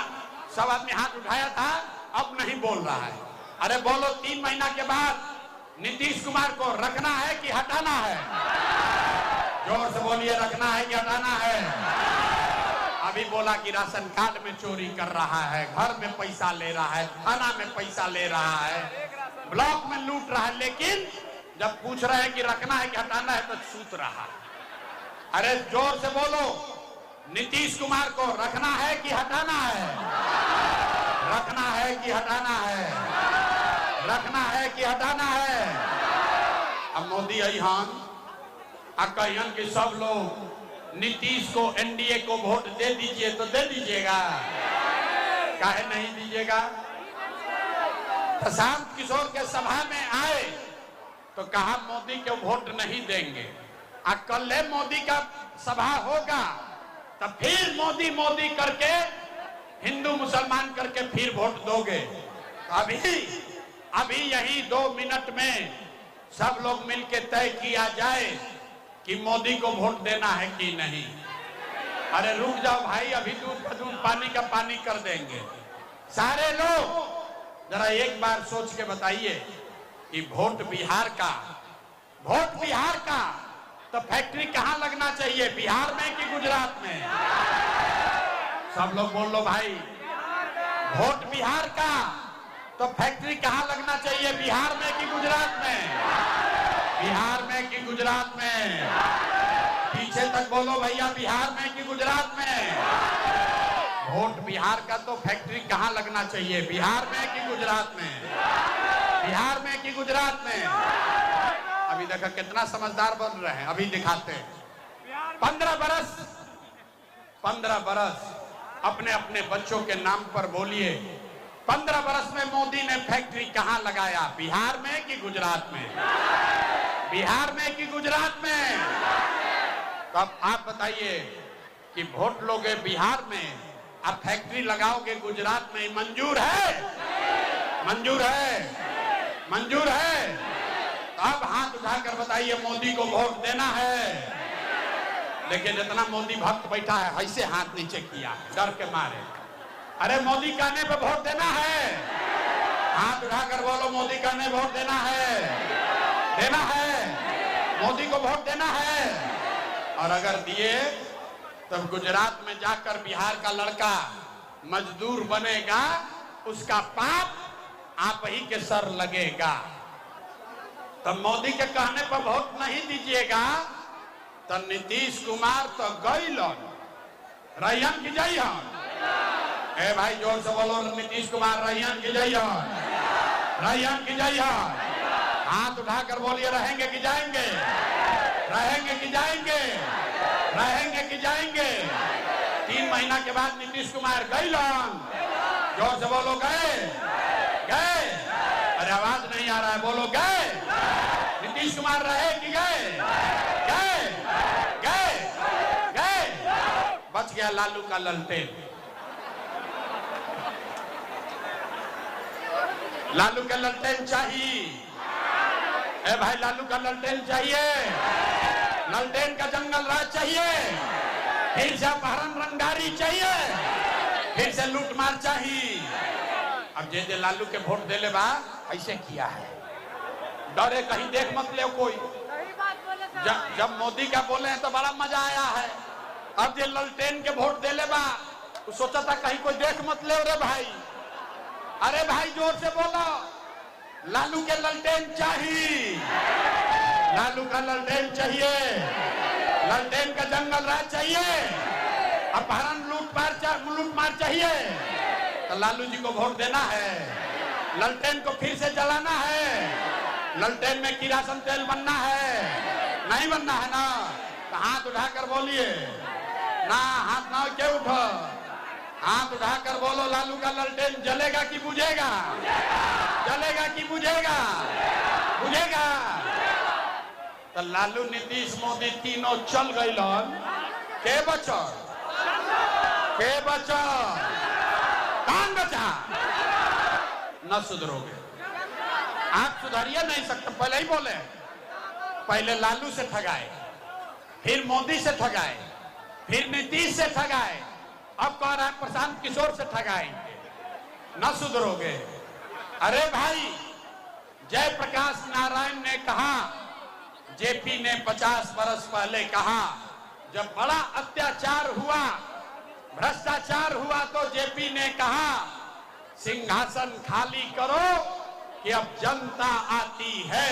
सब आदमी हाथ उठाया था, अब नहीं बोल रहा है। अरे बोलो, 3 महीना के बाद नीतीश कुमार को रखना है कि हटाना है? जोर से बोलिए, रखना है कि हटाना है? अभी बोला कि राशन कार्ड में चोरी कर रहा है, घर में पैसा ले रहा है, थाना में पैसा ले रहा है, ब्लॉक में लूट रहा है, लेकिन जब पूछ रहे हैं कि रखना है कि हटाना है तो सूत रहा है। अरे जोर से बोलो, नीतीश कुमार को रखना है कि हटाना है? रखना है कि हटाना है? रखना है कि हटाना है? अब मोदी अहान कहियन कि सब लोग नीतीश को, एनडीए को वोट दे दीजिए, तो दे दीजिएगा? काहे नहीं दीजिएगा? प्रशांत किशोर के सभा में आए तो कहा मोदी को वोट नहीं देंगे, और कल मोदी का सभा होगा तो फिर मोदी मोदी करके, हिंदू मुसलमान करके फिर वोट दोगे? अभी यही 2 मिनट में सब लोग मिलके तय किया जाए कि मोदी को वोट देना है कि नहीं। अरे रुक जाओ भाई, अभी दूध का दूध पानी का पानी कर देंगे। सारे लोग जरा एक बार सोच के बताइए कि वोट बिहार का, वोट बिहार का, तो फैक्ट्री कहां लगना चाहिए, बिहार में कि गुजरात में? सब लोग बोल लो भाई, वोट बिहार का तो फैक्ट्री कहां लगना चाहिए, बिहार में कि गुजरात में? बिहार में कि गुजरात में? पीछे तक बोलो भैया, बिहार में कि गुजरात में? वोट बिहार का तो फैक्ट्री कहाँ लगना चाहिए, बिहार में कि गुजरात में? बिहार में कि गुजरात में? अभी देखा कितना समझदार बन रहे हैं, अभी दिखाते हैं। 15 बरस अपने अपने बच्चों के नाम पर बोलिए, 15 बरस में मोदी ने फैक्ट्री कहां लगाया, बिहार में कि गुजरात में? बिहार में कि गुजरात में? तो अब आप बताइए कि वोट लोगे बिहार में, आप फैक्ट्री लगाओगे गुजरात में, मंजूर है? मंजूर है? मंजूर है? तो अब हाथ उठाकर बताइए, मोदी को वोट देना है? देखिए जितना मोदी भक्त बैठा है ऐसे हाथ नीचे किया डर के मारे। अरे मोदी कहने पे वोट देना है? हाथ उठाकर बोलो, मोदी कहने वोट देना है? देना है? मोदी को वोट देना है? और अगर दिए तब गुजरात में जाकर बिहार का लड़का मजदूर बनेगा, उसका पाप आप ही के सर लगेगा। तब मोदी के कहने पर वोट नहीं दीजिएगा तो नीतीश कुमार तो गईलन रैयन की जइहन। ए भाई जोर से बोलो, नीतीश कुमार रैयन की जइहन, रैयन की जइहन। हाथ उठाकर बोलिए, रहेंगे कि जाएंगे? रहेंगे कि जाएंगे? रहेंगे कि जाएंगे? 3 महीना के बाद नीतीश कुमार गईलन, जोर से बोलो, गए? गए? अरे आवाज नहीं आ रहा है, बोलो गए? नीतीश कुमार रहे कि गए? गए? गए? गए? बच गया लालू का ललटेन। लालू का ललटेन चाहिए? ए भाई लालू का ललटेन चाहिए? ललटेन का जंगल राज चाहिए? फिर से अपहरण रंगदारी चाहिए? फिर से लूटमार चाहिए? अब जे लालू के वोट देले बा ऐसे किया है, डरे कहीं देख मत ले कोई। जब मोदी का बोले हैं तो बड़ा मजा आया है। अब जे ललटेन के वोट देले बा तो सोचा था कहीं कोई देख मत ले रे भाई। अरे भाई जोर से बोलो, लालू के ललटेन चाहिए? लालू का ललटेन चाहिए? ललटेन का जंगल राज चाहिए? अपहरण लूटमार चाहिए? तो लालू जी को वोट देना है? ललटेन को फिर से जलाना है? ललटेन में किरासन तेल बनना है? नहीं बनना है ना? तो हाथ उठाकर बोलिए ना, हाथ ना क्यों उठो, हाथ उठाकर बोलो, लालू का ललटेन जलेगा कि बुझेगा? जलेगा कि बुझेगा? बुझेगा। तो लालू नीतीश मोदी तीनों चल गईलन, के बचल? के बचल? कौन बचा? न सुधरोगे आप, सुधरिए नहीं सकते। पहले ही बोले, पहले लालू से ठगाए, फिर मोदी से ठगाए, फिर नीतीश से ठगाए, अब कह रहा है प्रशांत किशोर से ठगाएंगे। न सुधरोगे। अरे भाई जयप्रकाश नारायण ने कहा, जेपी ने 50 बरस पहले कहा, जब बड़ा अत्याचार हुआ, भ्रष्टाचार हुआ, तो जेपी ने कहा सिंहासन खाली करो कि अब जनता आती है।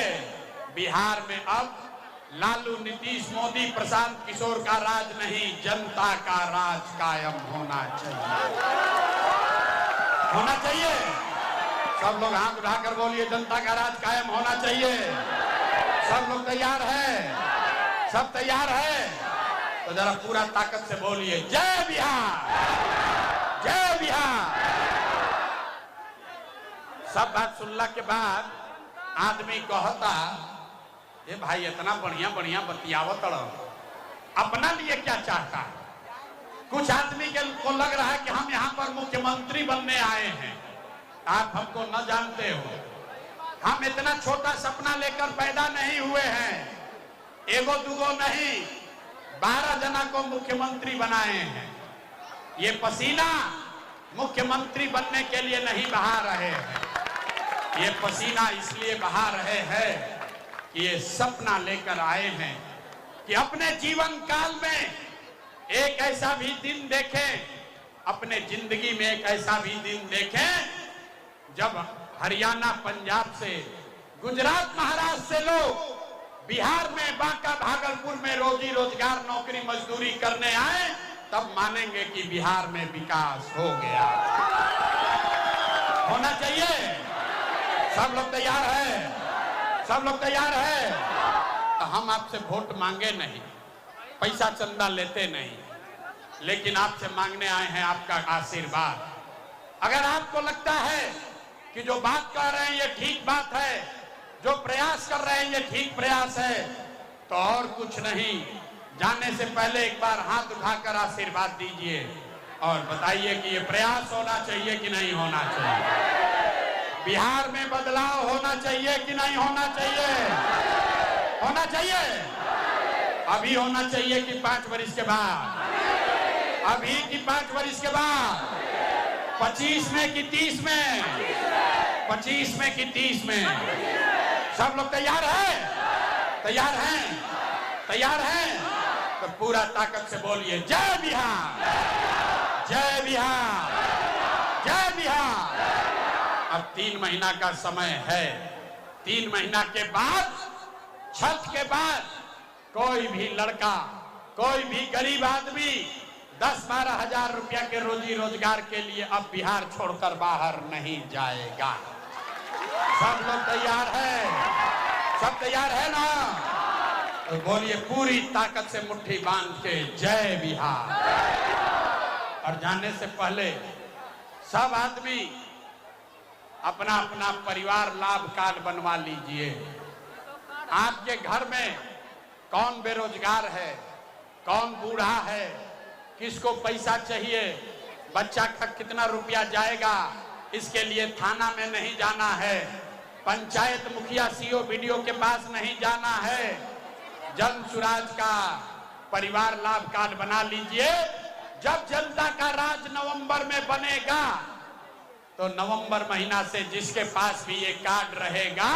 बिहार में अब लालू, नीतीश, मोदी, प्रशांत किशोर का राज नहीं, जनता का राज कायम होना चाहिए। होना चाहिए। सब लोग हाथ उठाकर बोलिए, जनता का राज कायम होना चाहिए। सब लोग तैयार है? सब तैयार है? तो जरा पूरा ताकत से बोलिए, जय बिहार, जय बिहार। सब बात सुनला के बाद आदमी कहता, ये भाई इतना बढ़िया बढ़िया बतियावत, अपना लिए क्या चाहता है? कुछ आदमी को लग रहा है कि हम यहाँ पर मुख्यमंत्री बनने आए हैं। आप हमको न जानते हो, हम इतना छोटा सपना लेकर पैदा नहीं हुए हैं। एगो दुगो नहीं, 12 जना को मुख्यमंत्री बनाए हैं। ये पसीना मुख्यमंत्री बनने के लिए नहीं बहा रहे हैं, ये पसीना इसलिए बहा रहे हैं कि ये सपना लेकर आए हैं कि अपने जीवन काल में एक ऐसा भी दिन देखें, अपने जिंदगी में एक ऐसा भी दिन देखें जब हरियाणा, पंजाब से, गुजरात, महाराष्ट्र से लोग बिहार में, बांका, भागलपुर में रोजी रोजगार, नौकरी मजदूरी करने आए, तब मानेंगे कि बिहार में विकास हो गया। होना चाहिए। सब लोग तैयार है? सब लोग तैयार है? तो हम आपसे वोट मांगे नहीं, पैसा चंदा लेते नहीं, लेकिन आपसे मांगने आए हैं आपका आशीर्वाद। अगर आपको लगता है कि जो बात कर रहे हैं ये ठीक बात है, जो प्रयास कर रहे हैं ये ठीक प्रयास है, तो और कुछ नहीं, जाने से पहले एक बार हाथ उठाकर आशीर्वाद दीजिए और बताइए कि ये प्रयास होना चाहिए कि नहीं होना चाहिए। बिहार में बदलाव होना चाहिए कि नहीं होना चाहिए? होना चाहिए। अभी होना चाहिए कि 5 वर्ष के बाद? अभी कि 5 वर्ष के बाद? 25 में कि 30 में? 25 में कि 30 में? सब लोग तैयार है? तैयार हैं? तैयार हैं? तो पूरा ताकत से बोलिए जय बिहार, जय बिहार, जय बिहार। अब 3 महीना का समय है। 3 महीना के बाद, छठ के बाद, कोई भी लड़का, कोई भी गरीब आदमी 10-12 हजार रुपया के रोजी रोजगार के लिए अब बिहार छोड़कर बाहर नहीं जाएगा। सब लोग तैयार है? सब तैयार है ना? तो बोलिए पूरी ताकत से मुट्ठी बांध के जय बिहार। और जाने से पहले सब आदमी अपना अपना परिवार लाभ कार्ड बनवा लीजिए। आपके घर में कौन बेरोजगार है, कौन बूढ़ा है, किसको पैसा चाहिए, बच्चा का कितना रुपया जाएगा, इसके लिए थाना में नहीं जाना है, पंचायत मुखिया सीओ बीडीओ के पास नहीं जाना है। जन सुराज का परिवार लाभ कार्ड बना लीजिए। जब जनता का राज नवंबर में बनेगा, तो नवंबर महीना से जिसके पास भी ये कार्ड रहेगा,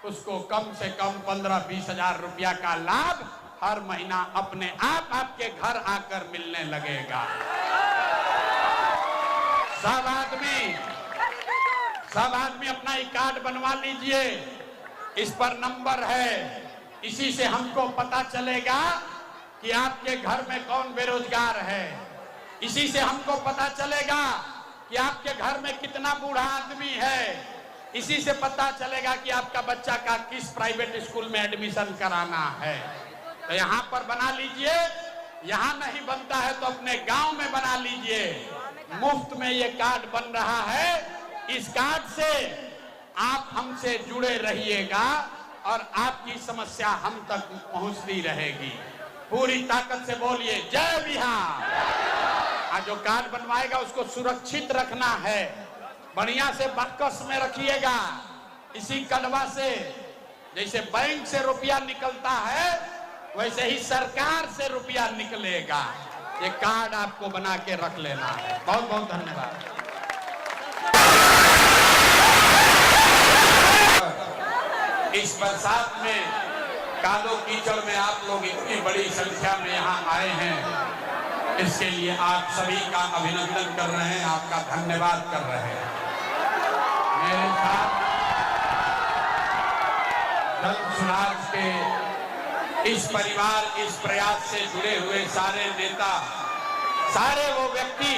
उसको कम से कम 15-20 हजार रुपया का लाभ हर महीना अपने आप आपके घर आकर मिलने लगेगा। सब आदमी अपना ये कार्ड बनवा लीजिए। इस पर नंबर है, इसी से हमको पता चलेगा कि आपके घर में कौन बेरोजगार है। इसी से हमको पता चलेगा कि आपके घर में कितना बूढ़ा आदमी है। इसी से पता चलेगा कि आपका बच्चा का किस प्राइवेट स्कूल में एडमिशन कराना है। तो यहाँ पर बना लीजिए। यहाँ नहीं बनता है तो अपने गांव में बना लीजिए। मुफ्त में ये कार्ड बन रहा है। इस कार्ड से आप हमसे जुड़े रहिएगा और आपकी समस्या हम तक पहुंचती रहेगी। पूरी ताकत से बोलिए जय बिहार। जो कार्ड बनवाएगा उसको सुरक्षित रखना है, बढ़िया से बाकस में रखिएगा। इसी कड़वा से जैसे बैंक से रुपया निकलता है, वैसे ही सरकार से रुपया निकलेगा। ये कार्ड आपको बना के रख लेना है। बहुत बहुत धन्यवाद। इस बरसात में, कादो कीचड़ में आप लोग इतनी बड़ी संख्या में यहाँ आए हैं, इसके लिए आप सभी का अभिनंदन कर रहे हैं, आपका धन्यवाद कर रहे हैं। मेरे साथ जन सुराज के इस परिवार, इस प्रयास से जुड़े हुए सारे नेता, सारे वो व्यक्ति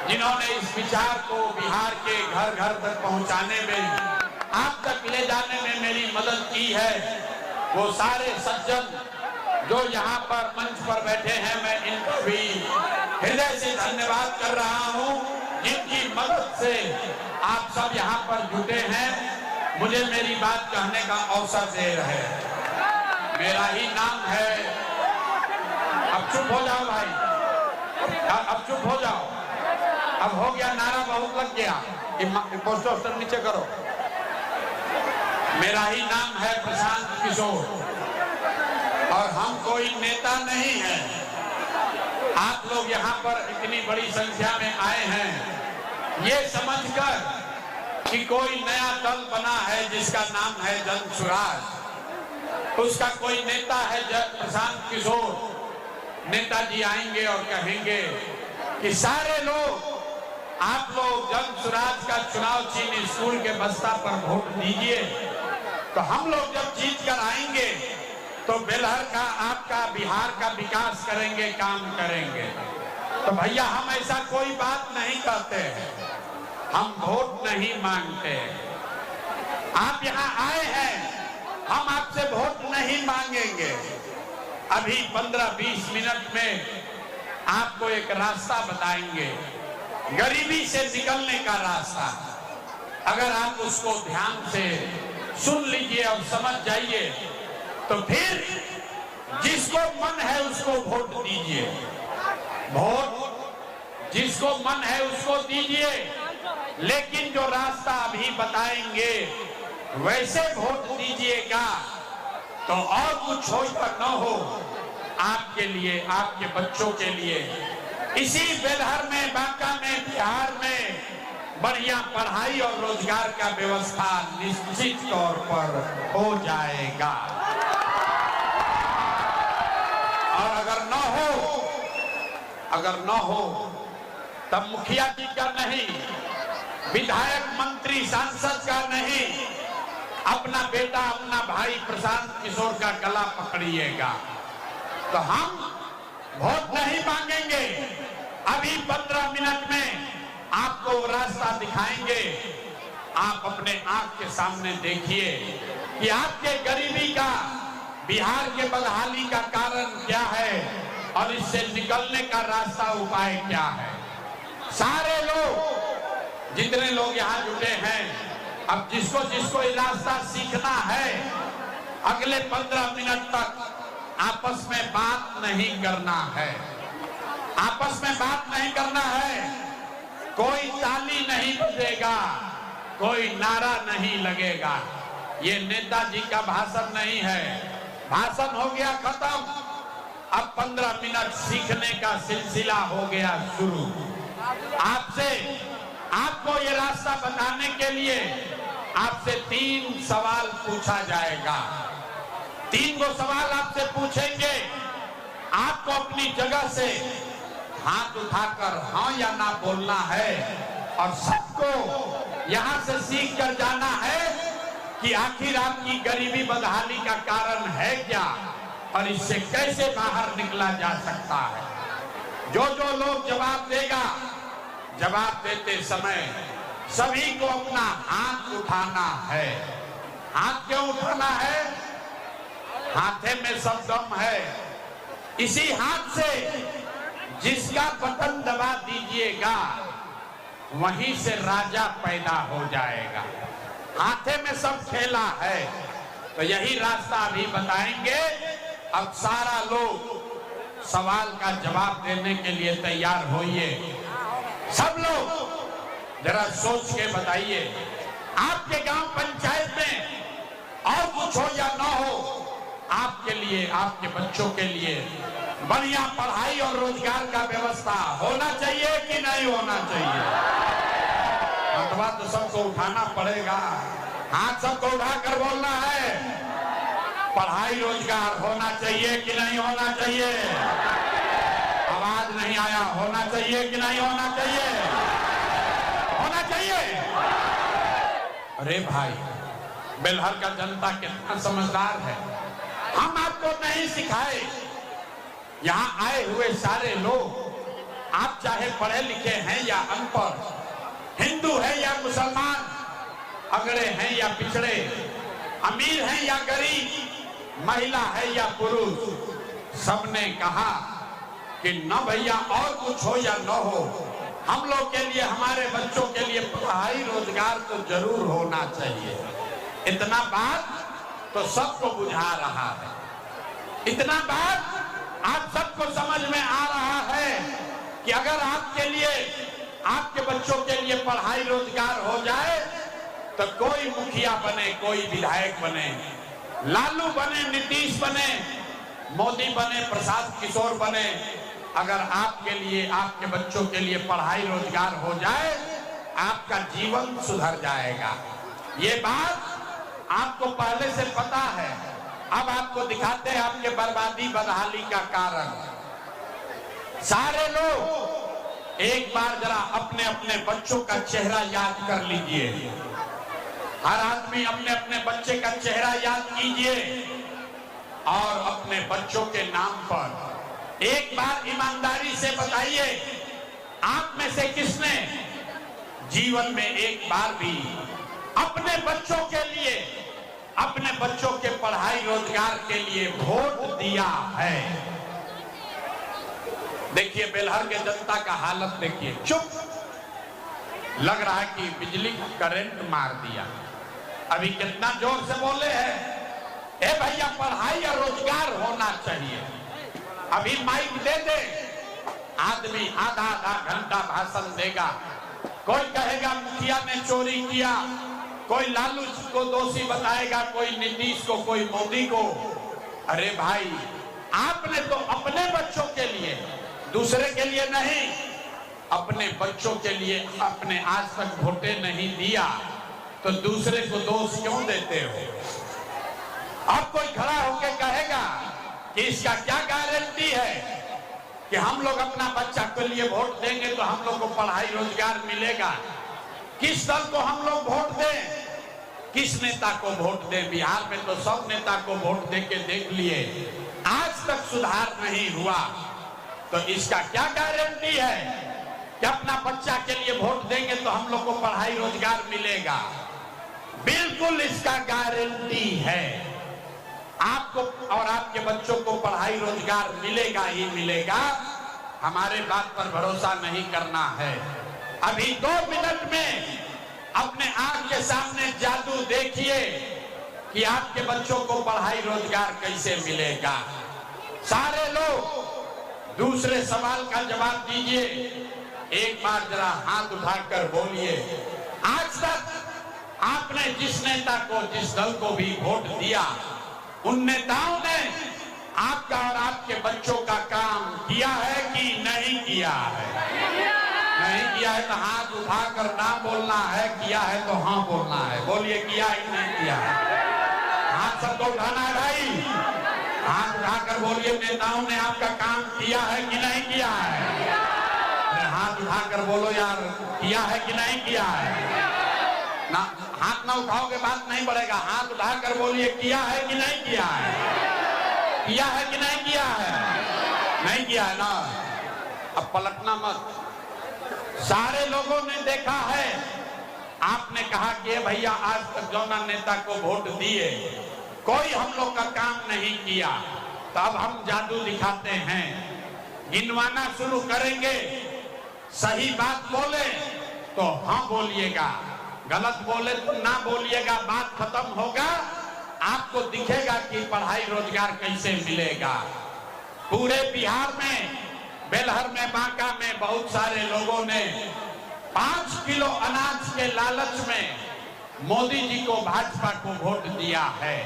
जिन्होंने इस विचार को बिहार के घर घर तक पहुंचाने में, आप तक ले जाने में मेरी मदद की है, वो सारे सज्जन जो यहाँ पर मंच पर बैठे हैं, मैं इनको भी हृदय से धन्यवाद कर रहा हूँ, जिनकी मदद से आप सब यहाँ पर जुटे हैं, मुझे मेरी बात कहने का अवसर दे रहे हैं। मेरा ही नाम है। अब चुप हो जाओ भाई, अब चुप हो जाओ। अब हो गया, नारा बहुत लग गया। पोस्टर नीचे करो। मेरा ही नाम है प्रशांत किशोर और हम कोई नेता नहीं है। आप लोग यहाँ पर इतनी बड़ी संख्या में आए हैं ये समझकर कि कोई नया दल बना है जिसका नाम है जन सुराज। उसका कोई नेता है प्रशांत किशोर। नेताजी आएंगे और कहेंगे कि सारे लोग, आप लोग जन सुराज का चुनाव चिन्ह स्कूल के बस्ता पर वोट दीजिए। तो हम लोग जब जीत कर आएंगे तो बेलहर का, आपका, बिहार का विकास करेंगे, काम करेंगे। तो भैया हम ऐसा कोई बात नहीं करते हैं, हम वोट नहीं मांगते हैं। आप यहाँ आए हैं, हम आपसे वोट नहीं मांगेंगे। अभी 15-20 मिनट में आपको एक रास्ता बताएंगे, गरीबी से निकलने का रास्ता। अगर आप उसको ध्यान से सुन लीजिए और समझ जाइए तो फिर जिसको मन है उसको वोट दीजिए। वोट जिसको मन है उसको दीजिए, लेकिन जो रास्ता अभी बताएंगे वैसे वोट दीजिएगा तो और कुछ हो या न हो, आपके लिए, आपके बच्चों के लिए इसी बेलहर में, बांका में, बिहार में बढ़िया पढ़ाई और रोजगार का व्यवस्था निश्चित तौर पर हो जाएगा। और अगर न हो तब मुखिया जी का नहीं, विधायक, मंत्री, सांसद का नहीं, अपना बेटा, अपना भाई प्रशांत किशोर का गला पकड़िएगा। तो हम वोट नहीं मांगेंगे। अभी 15 मिनट में आपको रास्ता दिखाएंगे। आप अपने आंख के सामने देखिए कि आपके गरीबी का, बिहार के बदहाली का कारण क्या है और इससे निकलने का रास्ता, उपाय क्या है। सारे लोग, जितने लोग यहाँ जुटे हैं, अब जिसको जिसको ये रास्ता सीखना है, अगले 15 मिनट तक आपस में बात नहीं करना है। आपस में बात नहीं करना है। कोई ताली नहीं बजेगा, कोई नारा नहीं लगेगा। ये नेताजी का भाषण नहीं है। भाषण हो गया खत्म। अब 15 मिनट सीखने का सिलसिला हो गया शुरू। आपसे, आपको ये रास्ता बताने के लिए आपसे 3 सवाल पूछा जाएगा। 3 गो सवाल आपसे पूछेंगे। आपको अपनी जगह से हाथ उठाकर हाँ या ना बोलना है और सबको यहाँ से सीख कर जाना है कि आखिर आपकी गरीबी बदहाली का कारण है क्या और इससे कैसे बाहर निकला जा सकता है। जो जो लोग जवाब देगा, जवाब देते समय सभी को अपना हाथ उठाना है। हाथ क्यों उठाना है? हाथे में सब दम है। इसी हाथ से जिसका बटन दबा दीजिएगा वहीं से राजा पैदा हो जाएगा। हाथे में सब खेला है। तो यही रास्ता अभी बताएंगे। अब सारा लोग सवाल का जवाब देने के लिए तैयार होइए। सब लोग जरा सोच के बताइए, आपके गांव पंचायत में और कुछ हो या ना हो, आपके लिए, आपके बच्चों के लिए बढ़िया पढ़ाई और रोजगार का व्यवस्था होना चाहिए कि नहीं होना चाहिए? अथवा तो सबको उठाना पड़ेगा। हाथ सबको उठाकर बोलना है, पढ़ाई रोजगार होना चाहिए कि नहीं होना चाहिए? आवाज नहीं आया। होना चाहिए कि नहीं होना चाहिए? होना चाहिए। अरे भाई, बेलहर का जनता कितना समझदार है। हम आपको नहीं सिखाए। यहाँ आए हुए सारे लोग, आप चाहे पढ़े लिखे हैं या अनपढ़, हिंदू है या मुसलमान, अगड़े हैं या पिछड़े, अमीर हैं या गरीब, महिला है या पुरुष, सबने कहा कि न भैया और कुछ हो या न हो, हम लोग के लिए, हमारे बच्चों के लिए पढ़ाई रोजगार तो जरूर होना चाहिए। इतना बात तो सबको बुझा रहा है। इतना बात आप सबको समझ में आ रहा है कि अगर आपके लिए, आपके बच्चों के लिए पढ़ाई रोजगार हो जाए तो कोई मुखिया बने, कोई विधायक बने, लालू बने, नीतीश बने, मोदी बने, प्रशांत किशोर बने, अगर आपके लिए, आपके बच्चों के लिए पढ़ाई रोजगार हो जाए, आपका जीवन सुधर जाएगा। ये बात आपको पहले से पता है। अब आपको दिखाते हैं आपके बर्बादी बदहाली का कारण। सारे लोग एक बार जरा अपने अपने बच्चों का चेहरा याद कर लीजिए। हर आदमी अपने अपने बच्चे का चेहरा याद कीजिए और अपने बच्चों के नाम पर एक बार ईमानदारी से बताइए, आप में से किसने जीवन में एक बार भी अपने बच्चों के लिए, अपने बच्चों के पढ़ाई रोजगार के लिए वोट दिया है? देखिए बेलहर के जनता का हालत देखिए, चुप, लग रहा है कि बिजली करंट मार दिया। अभी कितना जोर से बोले हैं, ए भैया पढ़ाई या रोजगार होना चाहिए। अभी माइक दे दे, आदमी आधा आधा घंटा भाषण देगा। कोई कहेगा मुखिया ने चोरी किया, कोई लालू को दोषी बताएगा, कोई नीतीश को, कोई मोदी को। अरे भाई, आपने तो अपने बच्चों के लिए, दूसरे के लिए नहीं, अपने बच्चों के लिए आपने आज तक वोटे नहीं दिया, तो दूसरे को दोष क्यों देते हो? अब कोई खड़ा होकर कहेगा कि इसका क्या गारंटी है कि हम लोग अपना बच्चा के लिए वोट देंगे तो हम लोग को पढ़ाई रोजगार मिलेगा? किस दल को हम लोग वोट दें, किस नेता को वोट दें? बिहार में तो सब नेता को वोट दे के देख लिए, आज तक सुधार नहीं हुआ, तो इसका क्या गारंटी है कि अपना बच्चा के लिए वोट देंगे तो हम लोग को पढ़ाई रोजगार मिलेगा? बिल्कुल इसका गारंटी है, आपको और आपके बच्चों को पढ़ाई रोजगार मिलेगा ही मिलेगा। हमारे बात पर भरोसा नहीं करना है। अभी 2 मिनट में अपने आंख के सामने जादू देखिए कि आपके बच्चों को पढ़ाई रोजगार कैसे मिलेगा। सारे लोग दूसरे सवाल का जवाब दीजिए, एक बार जरा हाथ उठाकर बोलिए, आज तक आपने जिस नेता को, जिस दल को भी वोट दिया, उन नेताओं ने आपका और आपके बच्चों का काम किया है कि नहीं किया है? नहीं किया है तो हाथ उठाकर ना बोलना है, किया है तो हाँ बोलना है। बोलिए किया है कि नहीं किया है? हाथ सबको उठाना है भाई, हाथ उठाकर बोलिए नेताओं ने आपका काम किया है कि नहीं किया है? हाथ उठाकर बोलो यार, किया है कि नहीं किया है? ना हाथ ना उठाओगे बात नहीं बढ़ेगा। हाथ उठाकर बोलिए किया है कि नहीं किया है? किया है कि नहीं किया है? नहीं किया है ना, अब पलटना मत। सारे लोगों ने देखा है, आपने कहा कि भैया आज तक जौना नेता को वोट दिए कोई हम लोग का काम नहीं किया, तो अब हम जादू दिखाते हैं, गिनवाना शुरू करेंगे। सही बात बोले तो हाँ बोलिएगा, गलत बोले तो ना बोलिएगा, बात खत्म होगा। आपको दिखेगा कि पढ़ाई रोजगार कैसे मिलेगा। पूरे बिहार में, बेलहर में, बांका में बहुत सारे लोगों ने 5 किलो अनाज के लालच में मोदी जी को, भाजपा को वोट दिया है।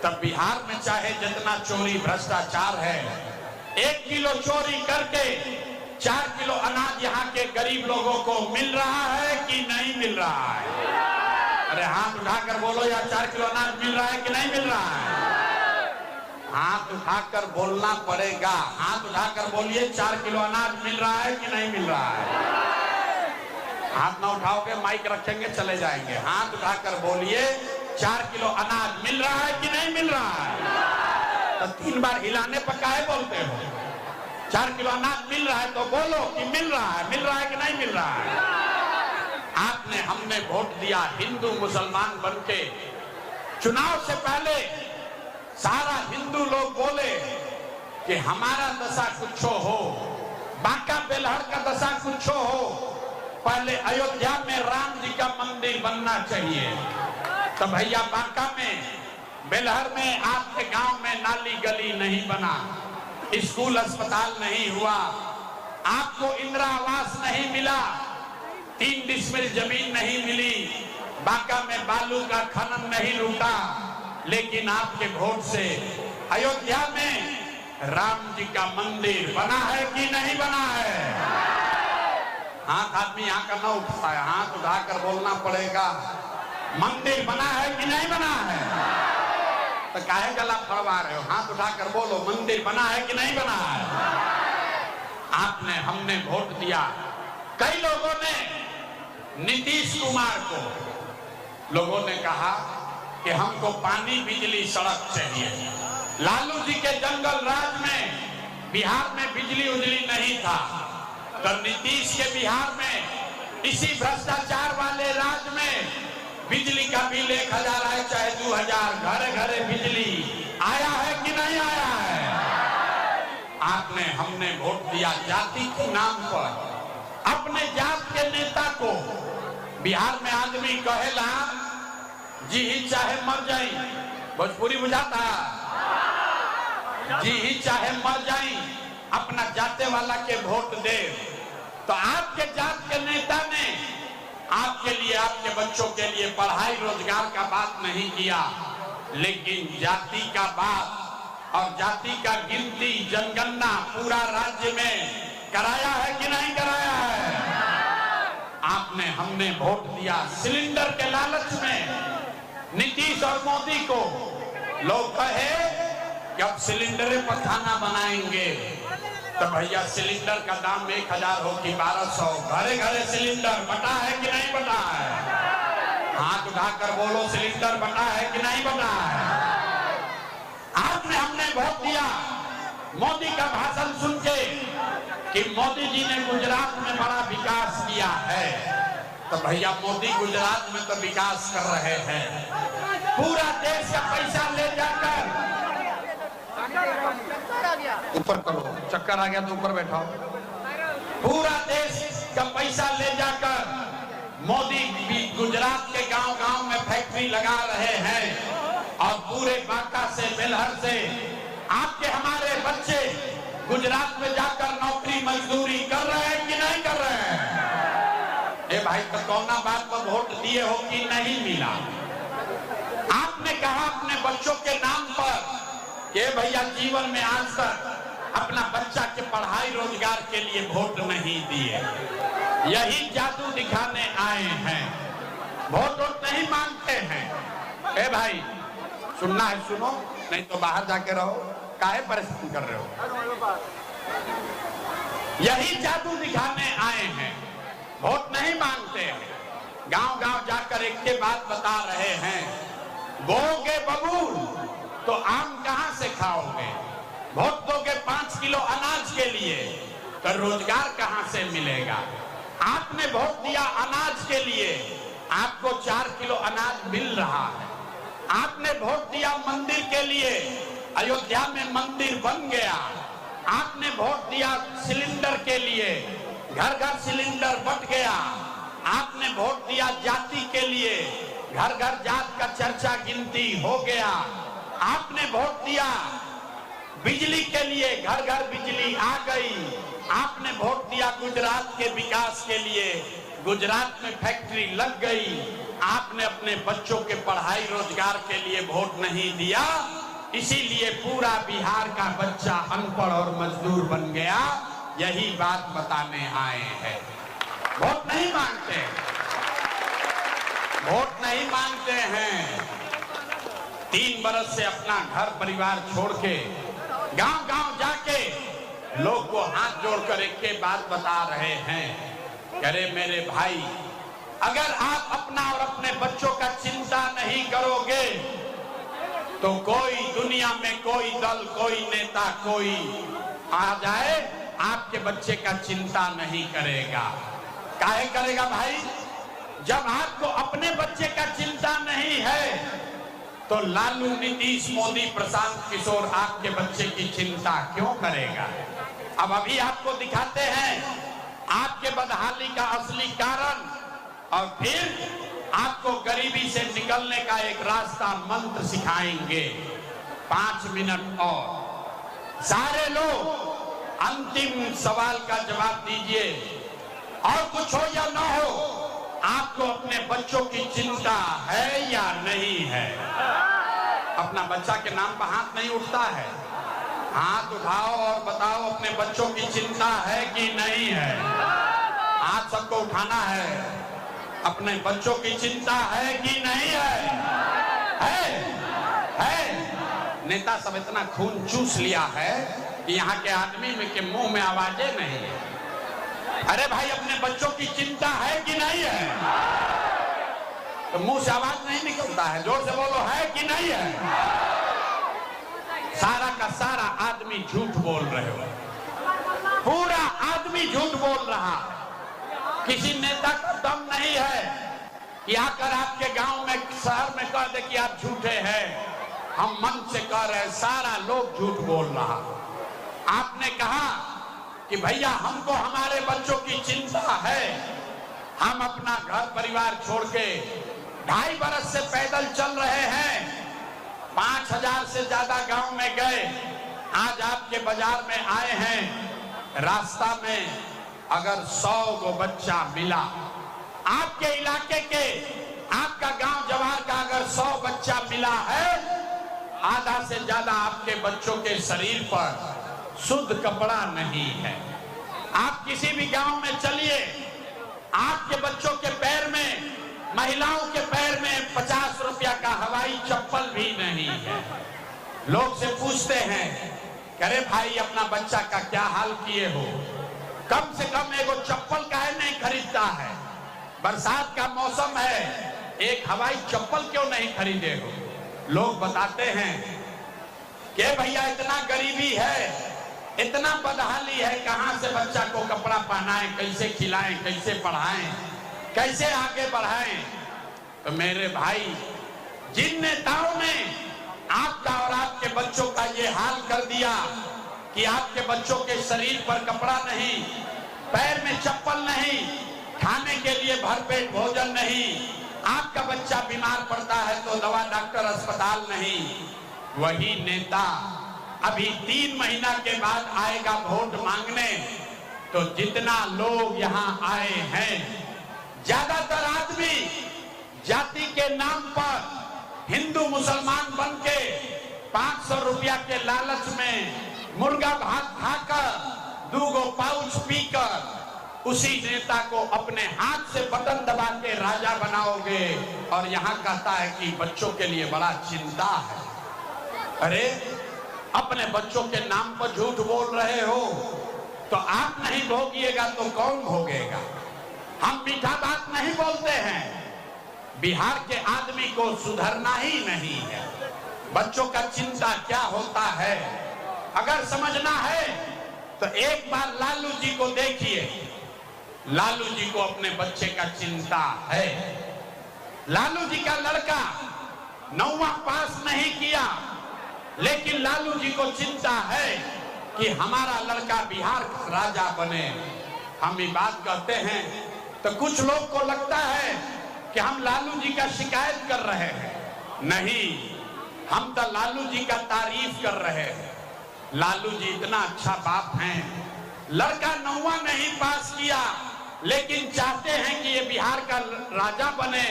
तब बिहार में चाहे जितना चोरी भ्रष्टाचार है, 1 किलो चोरी करके 4 किलो अनाज यहाँ के गरीब लोगों को मिल रहा है कि नहीं मिल रहा है? अरे हाथ उठाकर बोलो यार, 4 किलो अनाज मिल रहा है कि नहीं मिल रहा है? हाथ उठाकर बोलना पड़ेगा। हाथ उठाकर बोलिए 4 किलो अनाज मिल रहा है कि नहीं मिल रहा है? हाथ ना उठाओगे माइक रखेंगे चले जाएंगे। हाथ उठाकर बोलिए 4 किलो अनाज मिल रहा है कि नहीं मिल रहा है? तो 3 बार हिलाने पर काहे बोलते हो? 4 किलो अनाज मिल रहा है तो बोलो कि मिल रहा है कि नहीं मिल रहा है? आपने, हमने वोट दिया हिंदू मुसलमान बनके। चुनाव से पहले सारा हिंदू लोग बोले कि हमारा दशा कुछ हो, बांका बेलहर का दशा कुछ हो, पहले अयोध्या में राम जी का मंदिर बनना चाहिए। तो भैया बांका में, बेलहर में, आपके गांव में नाली गली नहीं बना, स्कूल अस्पताल नहीं हुआ, आपको इंदिरा आवास नहीं मिला, 3 डिसमिल जमीन नहीं मिली, बांका में बालू का खनन नहीं रुका, लेकिन आपके वोट से अयोध्या में राम जी का मंदिर बना है कि नहीं बना है? हाथ आदमी यहाँ का ना उठता है, हाथ उठाकर बोलना पड़ेगा, मंदिर बना है कि नहीं बना है? तो काहे गला फड़वा रहे हो? हाथ उठाकर बोलो, मंदिर बना है कि नहीं बना है? आपने, हमने वोट दिया। कई लोगों ने नीतीश कुमार को, लोगों ने कहा कि हमको पानी, बिजली, सड़क चाहिए। लालू जी के जंगल राज में बिहार में बिजली उजली नहीं था, तो नीतीश के बिहार में इसी भ्रष्टाचार वाले राज में बिजली का बिल 1000 आए चाहे 2000, घरे घरे बिजली आया है कि नहीं आया है? आपने हमने वोट दिया जाति के नाम पर, अपने जात के नेता को। बिहार में आदमी कहेला जी ही चाहे मर जाई, भोजपुरी बुझाता, जी ही चाहे मर जाई, अपना जाते वाला के वोट दे। तो आपके जात के नेता ने आपके लिए, आपके बच्चों के लिए पढ़ाई रोजगार का बात नहीं किया, लेकिन जाति का बात और जाति का गिनती, जनगणना पूरा राज्य में कराया है कि नहीं कराया है? आपने हमने वोट दिया सिलेंडर के लालच में। नीतीश और मोदी को लोग कहे कि अब सिलेंडर पर खाना बनाएंगे, तो भैया सिलेंडर का दाम 1000 हो कि 1200, घरे घरे सिलेंडर बटा है कि नहीं बटा है? हाथ उठाकर बोलो, सिलेंडर बटा है कि नहीं बटा है? आपने हमने वोट दिया मोदी का भाषण सुन के कि मोदी जी ने गुजरात में बड़ा विकास किया है, तो भैया मोदी गुजरात में तो विकास कर रहे हैं। पूरा देश का पैसा ले जाकर, ऊपर करो, चक्कर आ गया तो ऊपर बैठाओ। पूरा देश का पैसा ले जाकर मोदी भी गुजरात के गांव-गांव में फैक्ट्री लगा रहे हैं, और पूरे बांका से, बेलहर से आपके हमारे बच्चे गुजरात में जाकर नौकरी मजदूरी कर रहे हैं कि नहीं कर रहे हैं? ए भाई, तो कौना बात पर वोट दिए हो कि नहीं मिला? आपने कहा अपने बच्चों के नाम पर कि भैया जीवन में आज तक अपना बच्चा के पढ़ाई रोजगार के लिए वोट नहीं दिए, यही जादू दिखाने आए हैं। वोट नहीं मांगते हैं। ए भाई, सुनना है सुनो, नहीं तो बाहर जाके रहो, काहे परेशान कर रहे हो? यही जादू दिखाने आए हैं, वोट नहीं मांगते हैं। गांव-गांव जाकर एक के बात बता रहे हैं, बोओगे बबूल तो आम कहां से खाओगे? वोट दोगे 5 किलो अनाज के लिए, तो रोजगार कहां से मिलेगा? आपने वोट दिया अनाज के लिए, आपको 4 किलो अनाज मिल रहा है। आपने वोट दिया मंदिर के लिए, अयोध्या में मंदिर बन गया। आपने वोट दिया सिलेंडर के लिए, घर घर सिलेंडर बंट गया। आपने वोट दिया जाति के लिए, घर घर जात का चर्चा गिनती हो गया। आपने वोट दिया बिजली के लिए, घर घर बिजली आ गई। आपने वोट दिया गुजरात के विकास के लिए, गुजरात में फैक्ट्री लग गई। आपने अपने बच्चों के पढ़ाई रोजगार के लिए वोट नहीं दिया, इसीलिए पूरा बिहार का बच्चा अनपढ़ और मजदूर बन गया। यही बात बताने आए हैं। वोट नहीं मांगते, वोट नहीं मांगते हैं। 3 बरस से अपना घर परिवार छोड़ के गांव-गांव जाके लोग को हाथ जोड़कर एक के बात बता रहे हैं, अरे मेरे भाई, अगर आप अपना और अपने बच्चों का चिंता नहीं करोगे तो कोई दुनिया में कोई दल, कोई नेता, कोई आ जाए, आपके बच्चे का चिंता नहीं करेगा। काहे करेगा भाई? जब आपको अपने बच्चे का चिंता नहीं है तो लालू, नीतीश, मोदी, प्रशांत किशोर आपके बच्चे की चिंता क्यों करेगा? अब अभी आपको दिखाते हैं आपके बदहाली का असली कारण, और फिर आपको गरीबी से निकलने का एक रास्ता मंत्र सिखाएंगे। 5 मिनट और सारे लोग अंतिम सवाल का जवाब दीजिए, और कुछ हो या ना हो, आपको अपने बच्चों की चिंता है या नहीं है? अपना बच्चा के नाम पर हाथ नहीं उठता है? हाथ उठाओ और बताओ अपने बच्चों की चिंता है कि नहीं है? हाथ सबको उठाना है। अपने बच्चों की चिंता है कि नहीं है? है। नेता सब इतना खून चूस लिया है कि यहाँ के आदमी में के मुंह में आवाजें नहीं है। अरे भाई, अपने बच्चों की चिंता है कि नहीं है? तो मुंह से आवाज नहीं निकलता है, जोर से बोलो है कि नहीं है? सारा का सारा आदमी झूठ बोल रहे हो, पूरा आदमी झूठ बोल रहा। किसी नेता का दम नहीं है कि आकर आपके गांव में शहर में कह दे कि आप झूठे हैं। हम मन से कह रहे हैं, सारा लोग झूठ बोल रहा। आपने कहा कि भैया हमको हमारे बच्चों की चिंता है, हम अपना घर परिवार छोड़ के 2.5 बरस से पैदल चल रहे हैं, 5000 से ज्यादा गांव में गए, आज आपके बाजार में आए हैं। रास्ता में अगर 100 गो बच्चा मिला, आपके इलाके के, आपका गांव जवार का अगर 100 बच्चा मिला है, आधा से ज्यादा आपके बच्चों के शरीर पर शुद्ध कपड़ा नहीं है। आप किसी भी गांव में चलिए, आपके बच्चों के पैर में, महिलाओं के पैर में 50 रुपया का हवाई चप्पल भी नहीं है। लोग से पूछते हैं, अरे भाई अपना बच्चा का क्या हाल किए हो, कम से कम एगो चप्पल काहे नहीं खरीदता है? बरसात का मौसम है, एक हवाई चप्पल क्यों नहीं खरीदे हो? लोग बताते हैं कि भैया इतना गरीबी है, इतना बदहाली है, कहां से बच्चा को कपड़ा पहनाएं, कैसे खिलाएं, कैसे पढ़ाएं, कैसे आगे बढ़ाएं। तो मेरे भाई, जिन नेताओं ने आपका और आपके बच्चों का ये हाल कर दिया कि आपके बच्चों के शरीर पर कपड़ा नहीं, पैर में चप्पल नहीं, खाने के लिए भरपेट भोजन नहीं, आपका बच्चा बीमार पड़ता है तो दवा डॉक्टर अस्पताल नहीं, वही नेता अभी 3 महीना के बाद आएगा वोट मांगने। तो जितना लोग यहाँ आए हैं, ज्यादातर आदमी जाति के नाम पर हिंदू मुसलमान बन के 500 रुपया के लालच में मुर्गा भात खाकर 2 गो पाउच पीकर उसी नेता को अपने हाथ से बटन दबा के राजा बनाओगे। और यहाँ कहता है कि बच्चों के लिए बड़ा चिंता है। अरे अपने बच्चों के नाम पर झूठ बोल रहे हो तो आप नहीं भोगिएगा तो कौन भोगेगा? हम मीठा बात नहीं बोलते हैं, बिहार के आदमी को सुधरना ही नहीं है। बच्चों का चिंता क्या होता है अगर समझना है तो एक बार लालू जी को देखिए। लालू जी को अपने बच्चे का चिंता है। लालू जी का लड़का 9वां पास नहीं किया, लेकिन लालू जी को चिंता है कि हमारा लड़का बिहार का राजा बने। हम ये बात कहते हैं तो कुछ लोग को लगता है कि हम लालू जी का शिकायत कर रहे हैं। नहीं, हम तो लालू जी का तारीफ कर रहे हैं। लालू जी इतना अच्छा बाप हैं, लड़का 9वां नहीं पास किया लेकिन चाहते हैं कि ये बिहार का राजा बने।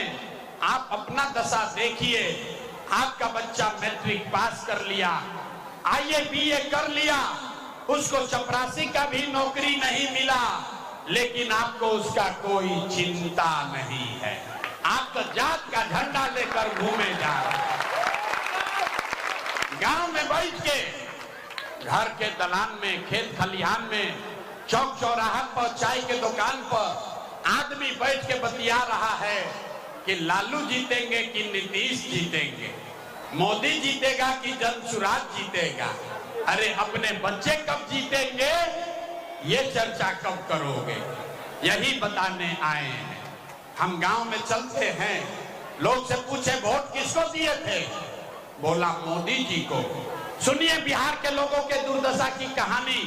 आप अपना दशा देखिए, आपका बच्चा मैट्रिक पास कर लिया, IAS BA कर लिया, उसको चपरासी का भी नौकरी नहीं मिला, लेकिन आपको उसका कोई चिंता नहीं है। आप तो जात का झंडा लेकर घूमे जा रहे हैं। गांव में बैठ के, घर के दलान में, खेत खलिहान में, चौक चौराहा पर, चाय के दुकान पर आदमी बैठ के बतिया रहा है कि लालू जीतेंगे कि नीतीश जीतेंगे, मोदी जीतेगा कि जनसुराज जीतेगा। अरे अपने बच्चे कब जीतेंगे ये चर्चा कब करोगे? यही बताने आए हैं। हम गांव में चलते हैं, लोग से पूछे वोट किसको दिए थे? बोला मोदी जी को। सुनिए बिहार के लोगों के दुर्दशा की कहानी।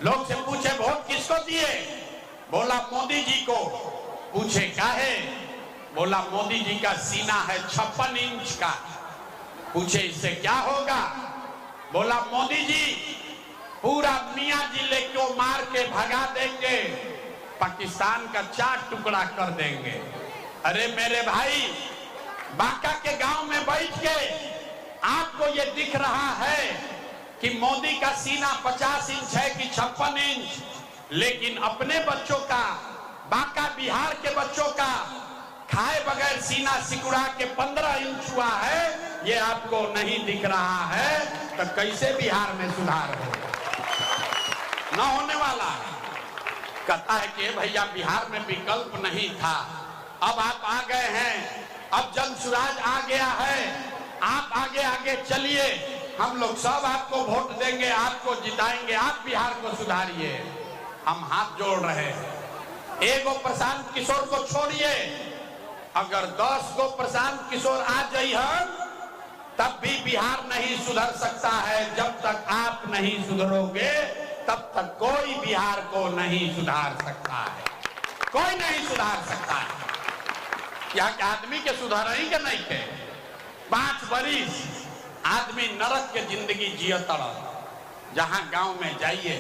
लोग से पूछे वोट किसको दिए? बोला मोदी जी को। पूछे काहे? बोला मोदी जी का सीना है 56 इंच का। पूछे इससे क्या होगा? बोला मोदी जी पूरा मियां जिले को मार के भगा देंगे, पाकिस्तान का 4 टुकड़ा कर देंगे। अरे मेरे भाई, बांका के गांव में बैठ के आपको ये दिख रहा है कि मोदी का सीना 50 इंच है कि 56 इंच, लेकिन अपने बच्चों का, बांका बिहार के बच्चों का खाए बगैर सीना सिकुड़ा के 15 इंच हुआ है, ये आपको नहीं दिख रहा है। तो कैसे बिहार में सुधार होगा? न होने वाला है। कहता है कि भैया बिहार में विकल्प नहीं था, अब आप आ गए हैं अब जन सुराज आ गया है, आप आगे आगे चलिए, हम लोग सब आपको वोट देंगे, आपको जिताएंगे, आप बिहार को सुधारिए। हम हाथ जोड़ रहे हैं। एगो प्रशांत किशोर को छोड़िए, अगर 10 गो प्रशांत किशोर आ जाइए तब भी बिहार नहीं सुधर सकता है। जब तक आप नहीं सुधरोगे तब तक कोई बिहार को नहीं सुधार सकता है, कोई नहीं सुधार सकता है। यहाँ के आदमी के सुधार ही के नहीं थे। 5 बरिस आदमी नरक के जिंदगी जियत रह। जहां गांव में जाइए,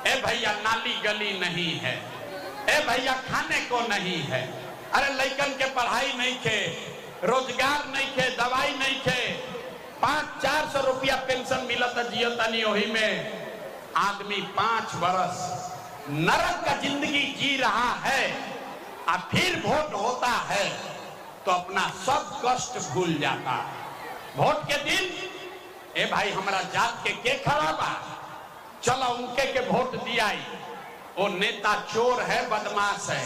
ए भैया नाली गली नहीं है, ए भैया खाने को नहीं है, अरे लइकन के पढ़ाई नहीं थे, रोजगार नहीं थे, दवाई नहीं थे, 500-400 रुपया पेंशन मिलत जियतनी, वही में आदमी 5 बरस नरक का जिंदगी जी रहा है। और फिर वोट होता है तो अपना सब कष्ट भूल जाता है। वोट के दिन ए भाई हमारा जात के खड़ा बा, चलो उनके के वोट दिया। वो नेता चोर है, बदमाश है,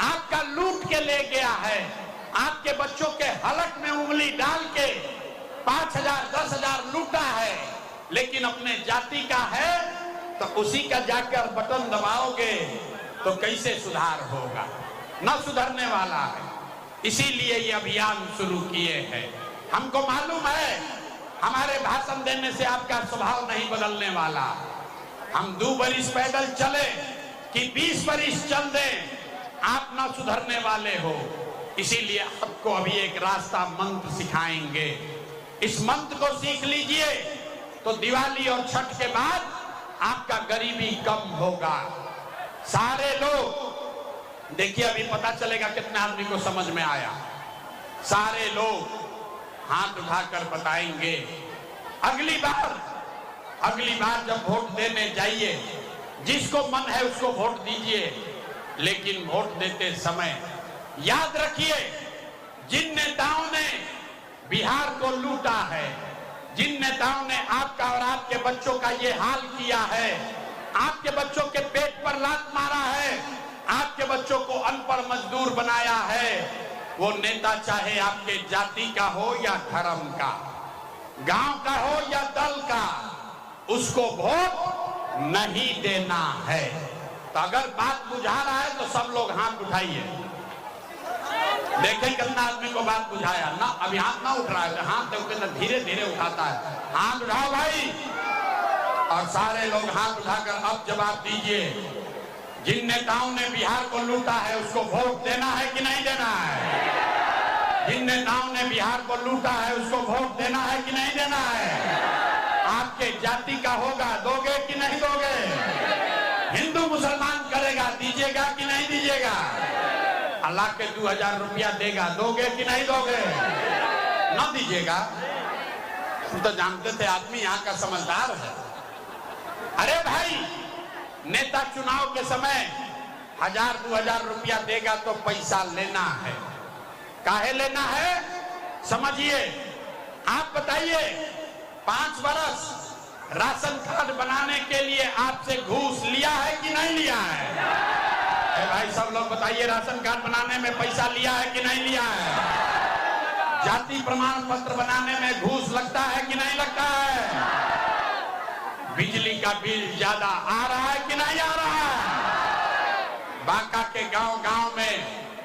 आपका लूट के ले गया है, आपके बच्चों के हलक में उंगली डाल के 5,000-10,000 लूटा है। लेकिन अपने जाति का है तो उसी का जाकर बटन दबाओगे तो कैसे सुधार होगा? न सुधरने वाला है। इसीलिए ये अभियान शुरू किए हैं। हमको मालूम है हमारे भाषण देने से आपका स्वभाव नहीं बदलने वाला। हम 2 बरिस पैदल चले कि 20 बरिस चल दें, आप ना सुधरने वाले हो। इसीलिए आपको अभी एक रास्ता मंत्र सिखाएंगे। इस मंत्र को सीख लीजिए तो दिवाली और छठ के बाद आपका गरीबी कम होगा। सारे लोग देखिए, अभी पता चलेगा कितने आदमी को समझ में आया। सारे लोग हाथ उठाकर बताएंगे। अगली बार जब वोट देने जाइए, जिसको मन है उसको वोट दीजिए, लेकिन वोट देते समय याद रखिए, जिन नेताओं ने बिहार को लूटा है, जिन नेताओं ने आपका और आपके बच्चों का ये हाल किया है, आपके बच्चों के पेट पर लात मारा है, आपके बच्चों को अनपढ़ मजदूर बनाया है, वो नेता चाहे आपके जाति का हो या धर्म का, गांव का हो या दल का, उसको वोट नहीं देना है। तो अगर बात बुझा रहा है तो सब लोग हाथ उठाइए। देखें कितना आदमी को बात बुझाया ना। अभी हाथ ना उठ रहा है, हाथ धीरे धीरे उठाता है। हाथ उठाओ भाई, और सारे लोग हाथ उठाकर अब जवाब दीजिए। जिन नेताओं ने बिहार को लूटा है उसको वोट देना है कि नहीं देना है? जिन नेताओं ने बिहार को लूटा है उसको वोट देना है कि नहीं देना है? आपके जाति का होगा, दोगे कि नहीं दोगे? हिंदू मुसलमान करेगा, दीजिएगा कि नहीं दीजिएगा? अल्लाह के 2000 रुपया देगा, दोगे कि नहीं दोगे? ना दीजिएगा। तुम तो जानते थे आदमी यहाँ का समझदार है। अरे भाई, नेता चुनाव के समय 1000-2000 रुपया देगा तो पैसा लेना है। काहे लेना है समझिए। आप बताइए, 5 बरस राशन कार्ड बनाने के लिए आपसे घूस लिया है कि नहीं लिया है? भाई सब लोग बताइए, राशन कार्ड बनाने में पैसा लिया है कि नहीं लिया है? जाति प्रमाण पत्र बनाने में घूस लगता है कि नहीं लगता है? बिजली का बिल ज्यादा आ रहा है कि नहीं आ रहा है? बांका के गांव में,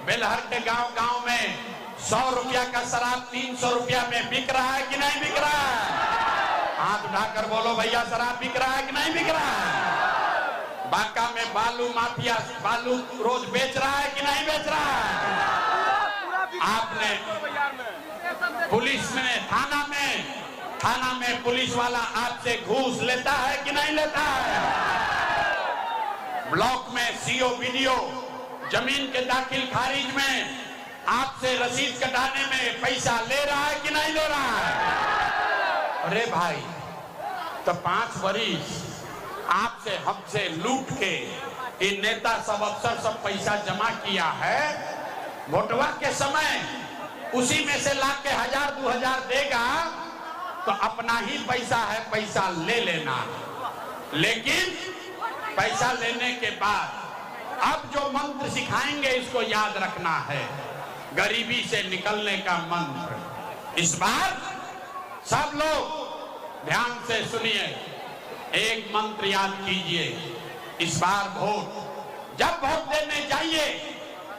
बेलहर के गांव में 100 रुपया का शराब 300 रुपया में बिक रहा है कि नहीं बिक रहा है? हाथ उठाकर बोलो भैया, शराब बिक रहा है कि नहीं बिक रहा है? बांका में बालू माफिया बालू रोज बेच रहा है कि नहीं बेच रहा है? आपने पुलिस में, थाना में पुलिस वाला आपसे घूस लेता है कि नहीं लेता है? ब्लॉक में सीओ वीडियो जमीन के दाखिल खारिज में आपसे रसीद कटाने में पैसा ले रहा है कि नहीं ले रहा है? अरे भाई, तो 5 बरिस आपसे हमसे लूट के इन नेता सब अफसर सब पैसा जमा किया है। वोटवा के समय उसी में से ला के 1000-2000 देगा तो अपना ही पैसा है, पैसा ले लेना। लेकिन पैसा लेने के बाद अब जो मंत्र सिखाएंगे इसको याद रखना है। गरीबी से निकलने का मंत्र। इस बार सब लोग ध्यान से सुनिए, एक मंत्र याद कीजिए। इस बार वोट, जब वोट देने जाइए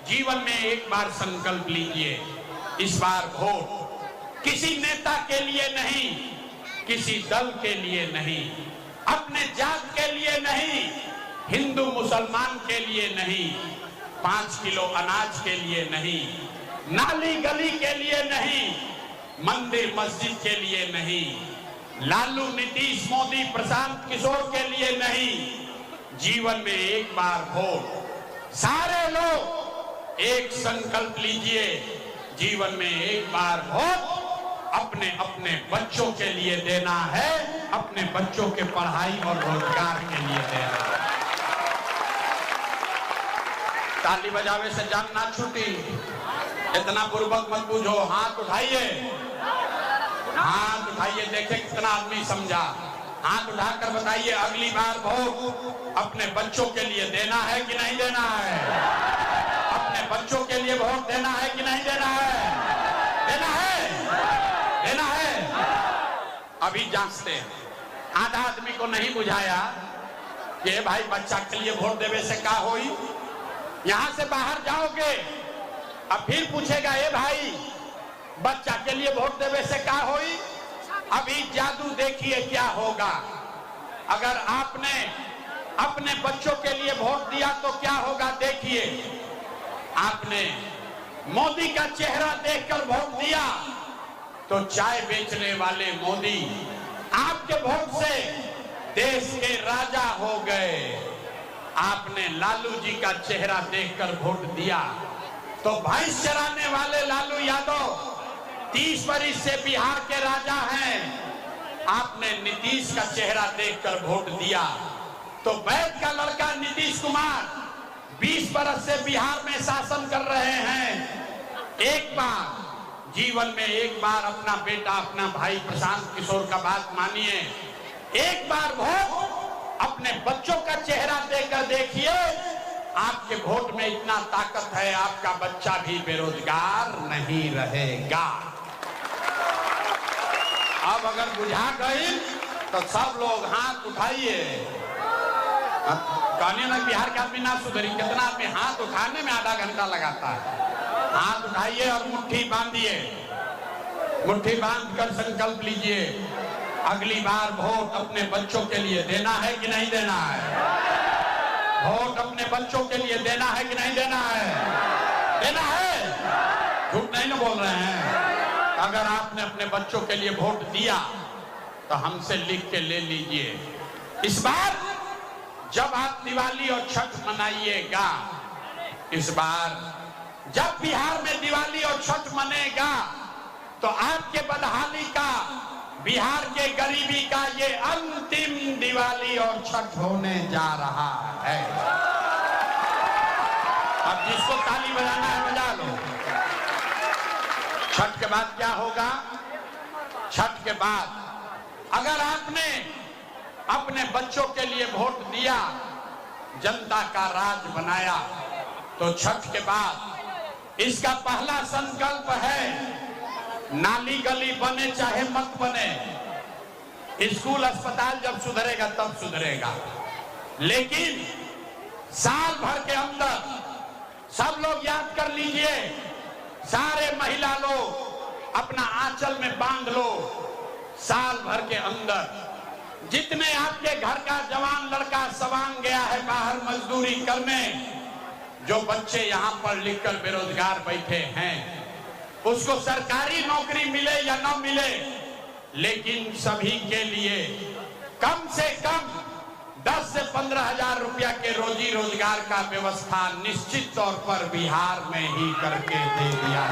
जीवन में एक बार संकल्प लीजिए, इस बार वोट किसी नेता के लिए नहीं, किसी दल के लिए नहीं, अपने जात के लिए नहीं, हिंदू मुसलमान के लिए नहीं, 5 किलो अनाज के लिए नहीं, नाली गली के लिए नहीं, मंदिर मस्जिद के लिए नहीं, लालू नीतीश मोदी प्रशांत किशोर के लिए नहीं, जीवन में एक बार वोट। सारे लोग एक संकल्प लीजिए, जीवन में एक बार वोट अपने अपने बच्चों के लिए देना है, अपने बच्चों के पढ़ाई और रोजगार के लिए देना है। ताली बजावे से जान ना छूटी, इतना बुर्बक मत बूझो। हाथ उठाइए, हाथ उठाइए, देखे कितना आदमी समझा। हाथ उठाकर बताइए, अगली बार वोट अपने बच्चों के लिए देना है कि नहीं देना है? अपने बच्चों के लिए वोट देना है कि नहीं देना है? देना है, देना है। अभी जांचते हैं। आधा आदमी को नहीं बुझाया कि भाई बच्चा के लिए वोट देवे से क्या होई। यहां से बाहर जाओगे, अब फिर पूछेगा, ए भाई बच्चा के लिए वोट देवे से क्या होई। अभी जादू देखिए क्या होगा। अगर आपने अपने बच्चों के लिए वोट दिया तो क्या होगा देखिए। आपने मोदी का चेहरा देखकर वोट दिया तो चाय बेचने वाले मोदी आपके वोट से देश के राजा हो गए। आपने लालू जी का चेहरा देखकर वोट दिया तो भैंस चराने वाले लालू यादव 30 वर्ष से बिहार के राजा हैं। आपने नीतीश का चेहरा देखकर वोट दिया तो वैद्य का लड़का नीतीश कुमार 20 वर्ष से बिहार में शासन कर रहे हैं। एक बार जीवन में एक बार अपना बेटा, अपना भाई प्रशांत किशोर का बात मानिए। एक बार वोट अपने बच्चों का चेहरा देखकर देखिए, आपके वोट में इतना ताकत है, आपका बच्चा भी बेरोजगार नहीं रहेगा। अब अगर बुझा गई तो सब लोग हाथ उठाइए। कहने ना बिहार के आदमी ना सुधरी, कितना आदमी हाथ उठाने में आधा घंटा लगाता है। हाथ उठाइए और मुट्ठी बांधिए, मुट्ठी बांधकर संकल्प लीजिए, अगली बार वोट अपने बच्चों के लिए देना है कि नहीं देना है? वोट अपने बच्चों के लिए देना है कि नहीं देना है? देना है, झूठ नहीं ना बोल रहे हैं। अगर आपने अपने बच्चों के लिए वोट दिया तो हमसे लिख के ले लीजिए। इस बार जब आप दिवाली और छठ मनाइएगा, इस बार जब बिहार में दिवाली और छठ मनेगा तो आपके बदहाली का, बिहार के गरीबी का ये अंतिम दिवाली और छठ होने जा रहा है। अब जिसको ताली बजाना है बजा लो। छठ के बाद क्या होगा? छठ के बाद अगर आपने अपने बच्चों के लिए वोट दिया, जनता का राज बनाया, तो छठ के बाद इसका पहला संकल्प है, नाली गली बने चाहे मत बने, स्कूल अस्पताल जब सुधरेगा तब सुधरेगा, लेकिन साल भर के अंदर सब लोग याद कर लीजिए, सारे महिला लोग अपना आंचल में बांध लो, साल भर के अंदर जितने आपके घर का जवान लड़का सवांग गया है बाहर मजदूरी करने, जो बच्चे यहाँ पढ़ लिख कर बेरोजगार बैठे हैं, उसको सरकारी नौकरी मिले या न मिले, लेकिन सभी के लिए कम से कम 10 से 15 हजार रुपया के रोजी रोजगार का व्यवस्था निश्चित तौर पर बिहार में ही करके दे दिया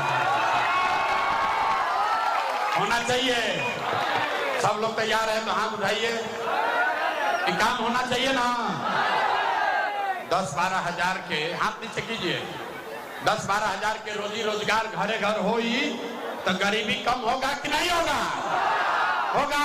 होना चाहिए। सब लोग तैयार है तो हाथ उठाइए। काम होना चाहिए ना। 10-12 हजार के हाथ नीचे कीजिए। 10-12 हजार के रोजी रोजगार घरे घर हो ही तो गरीबी कम होगा कि नहीं होगा? होगा।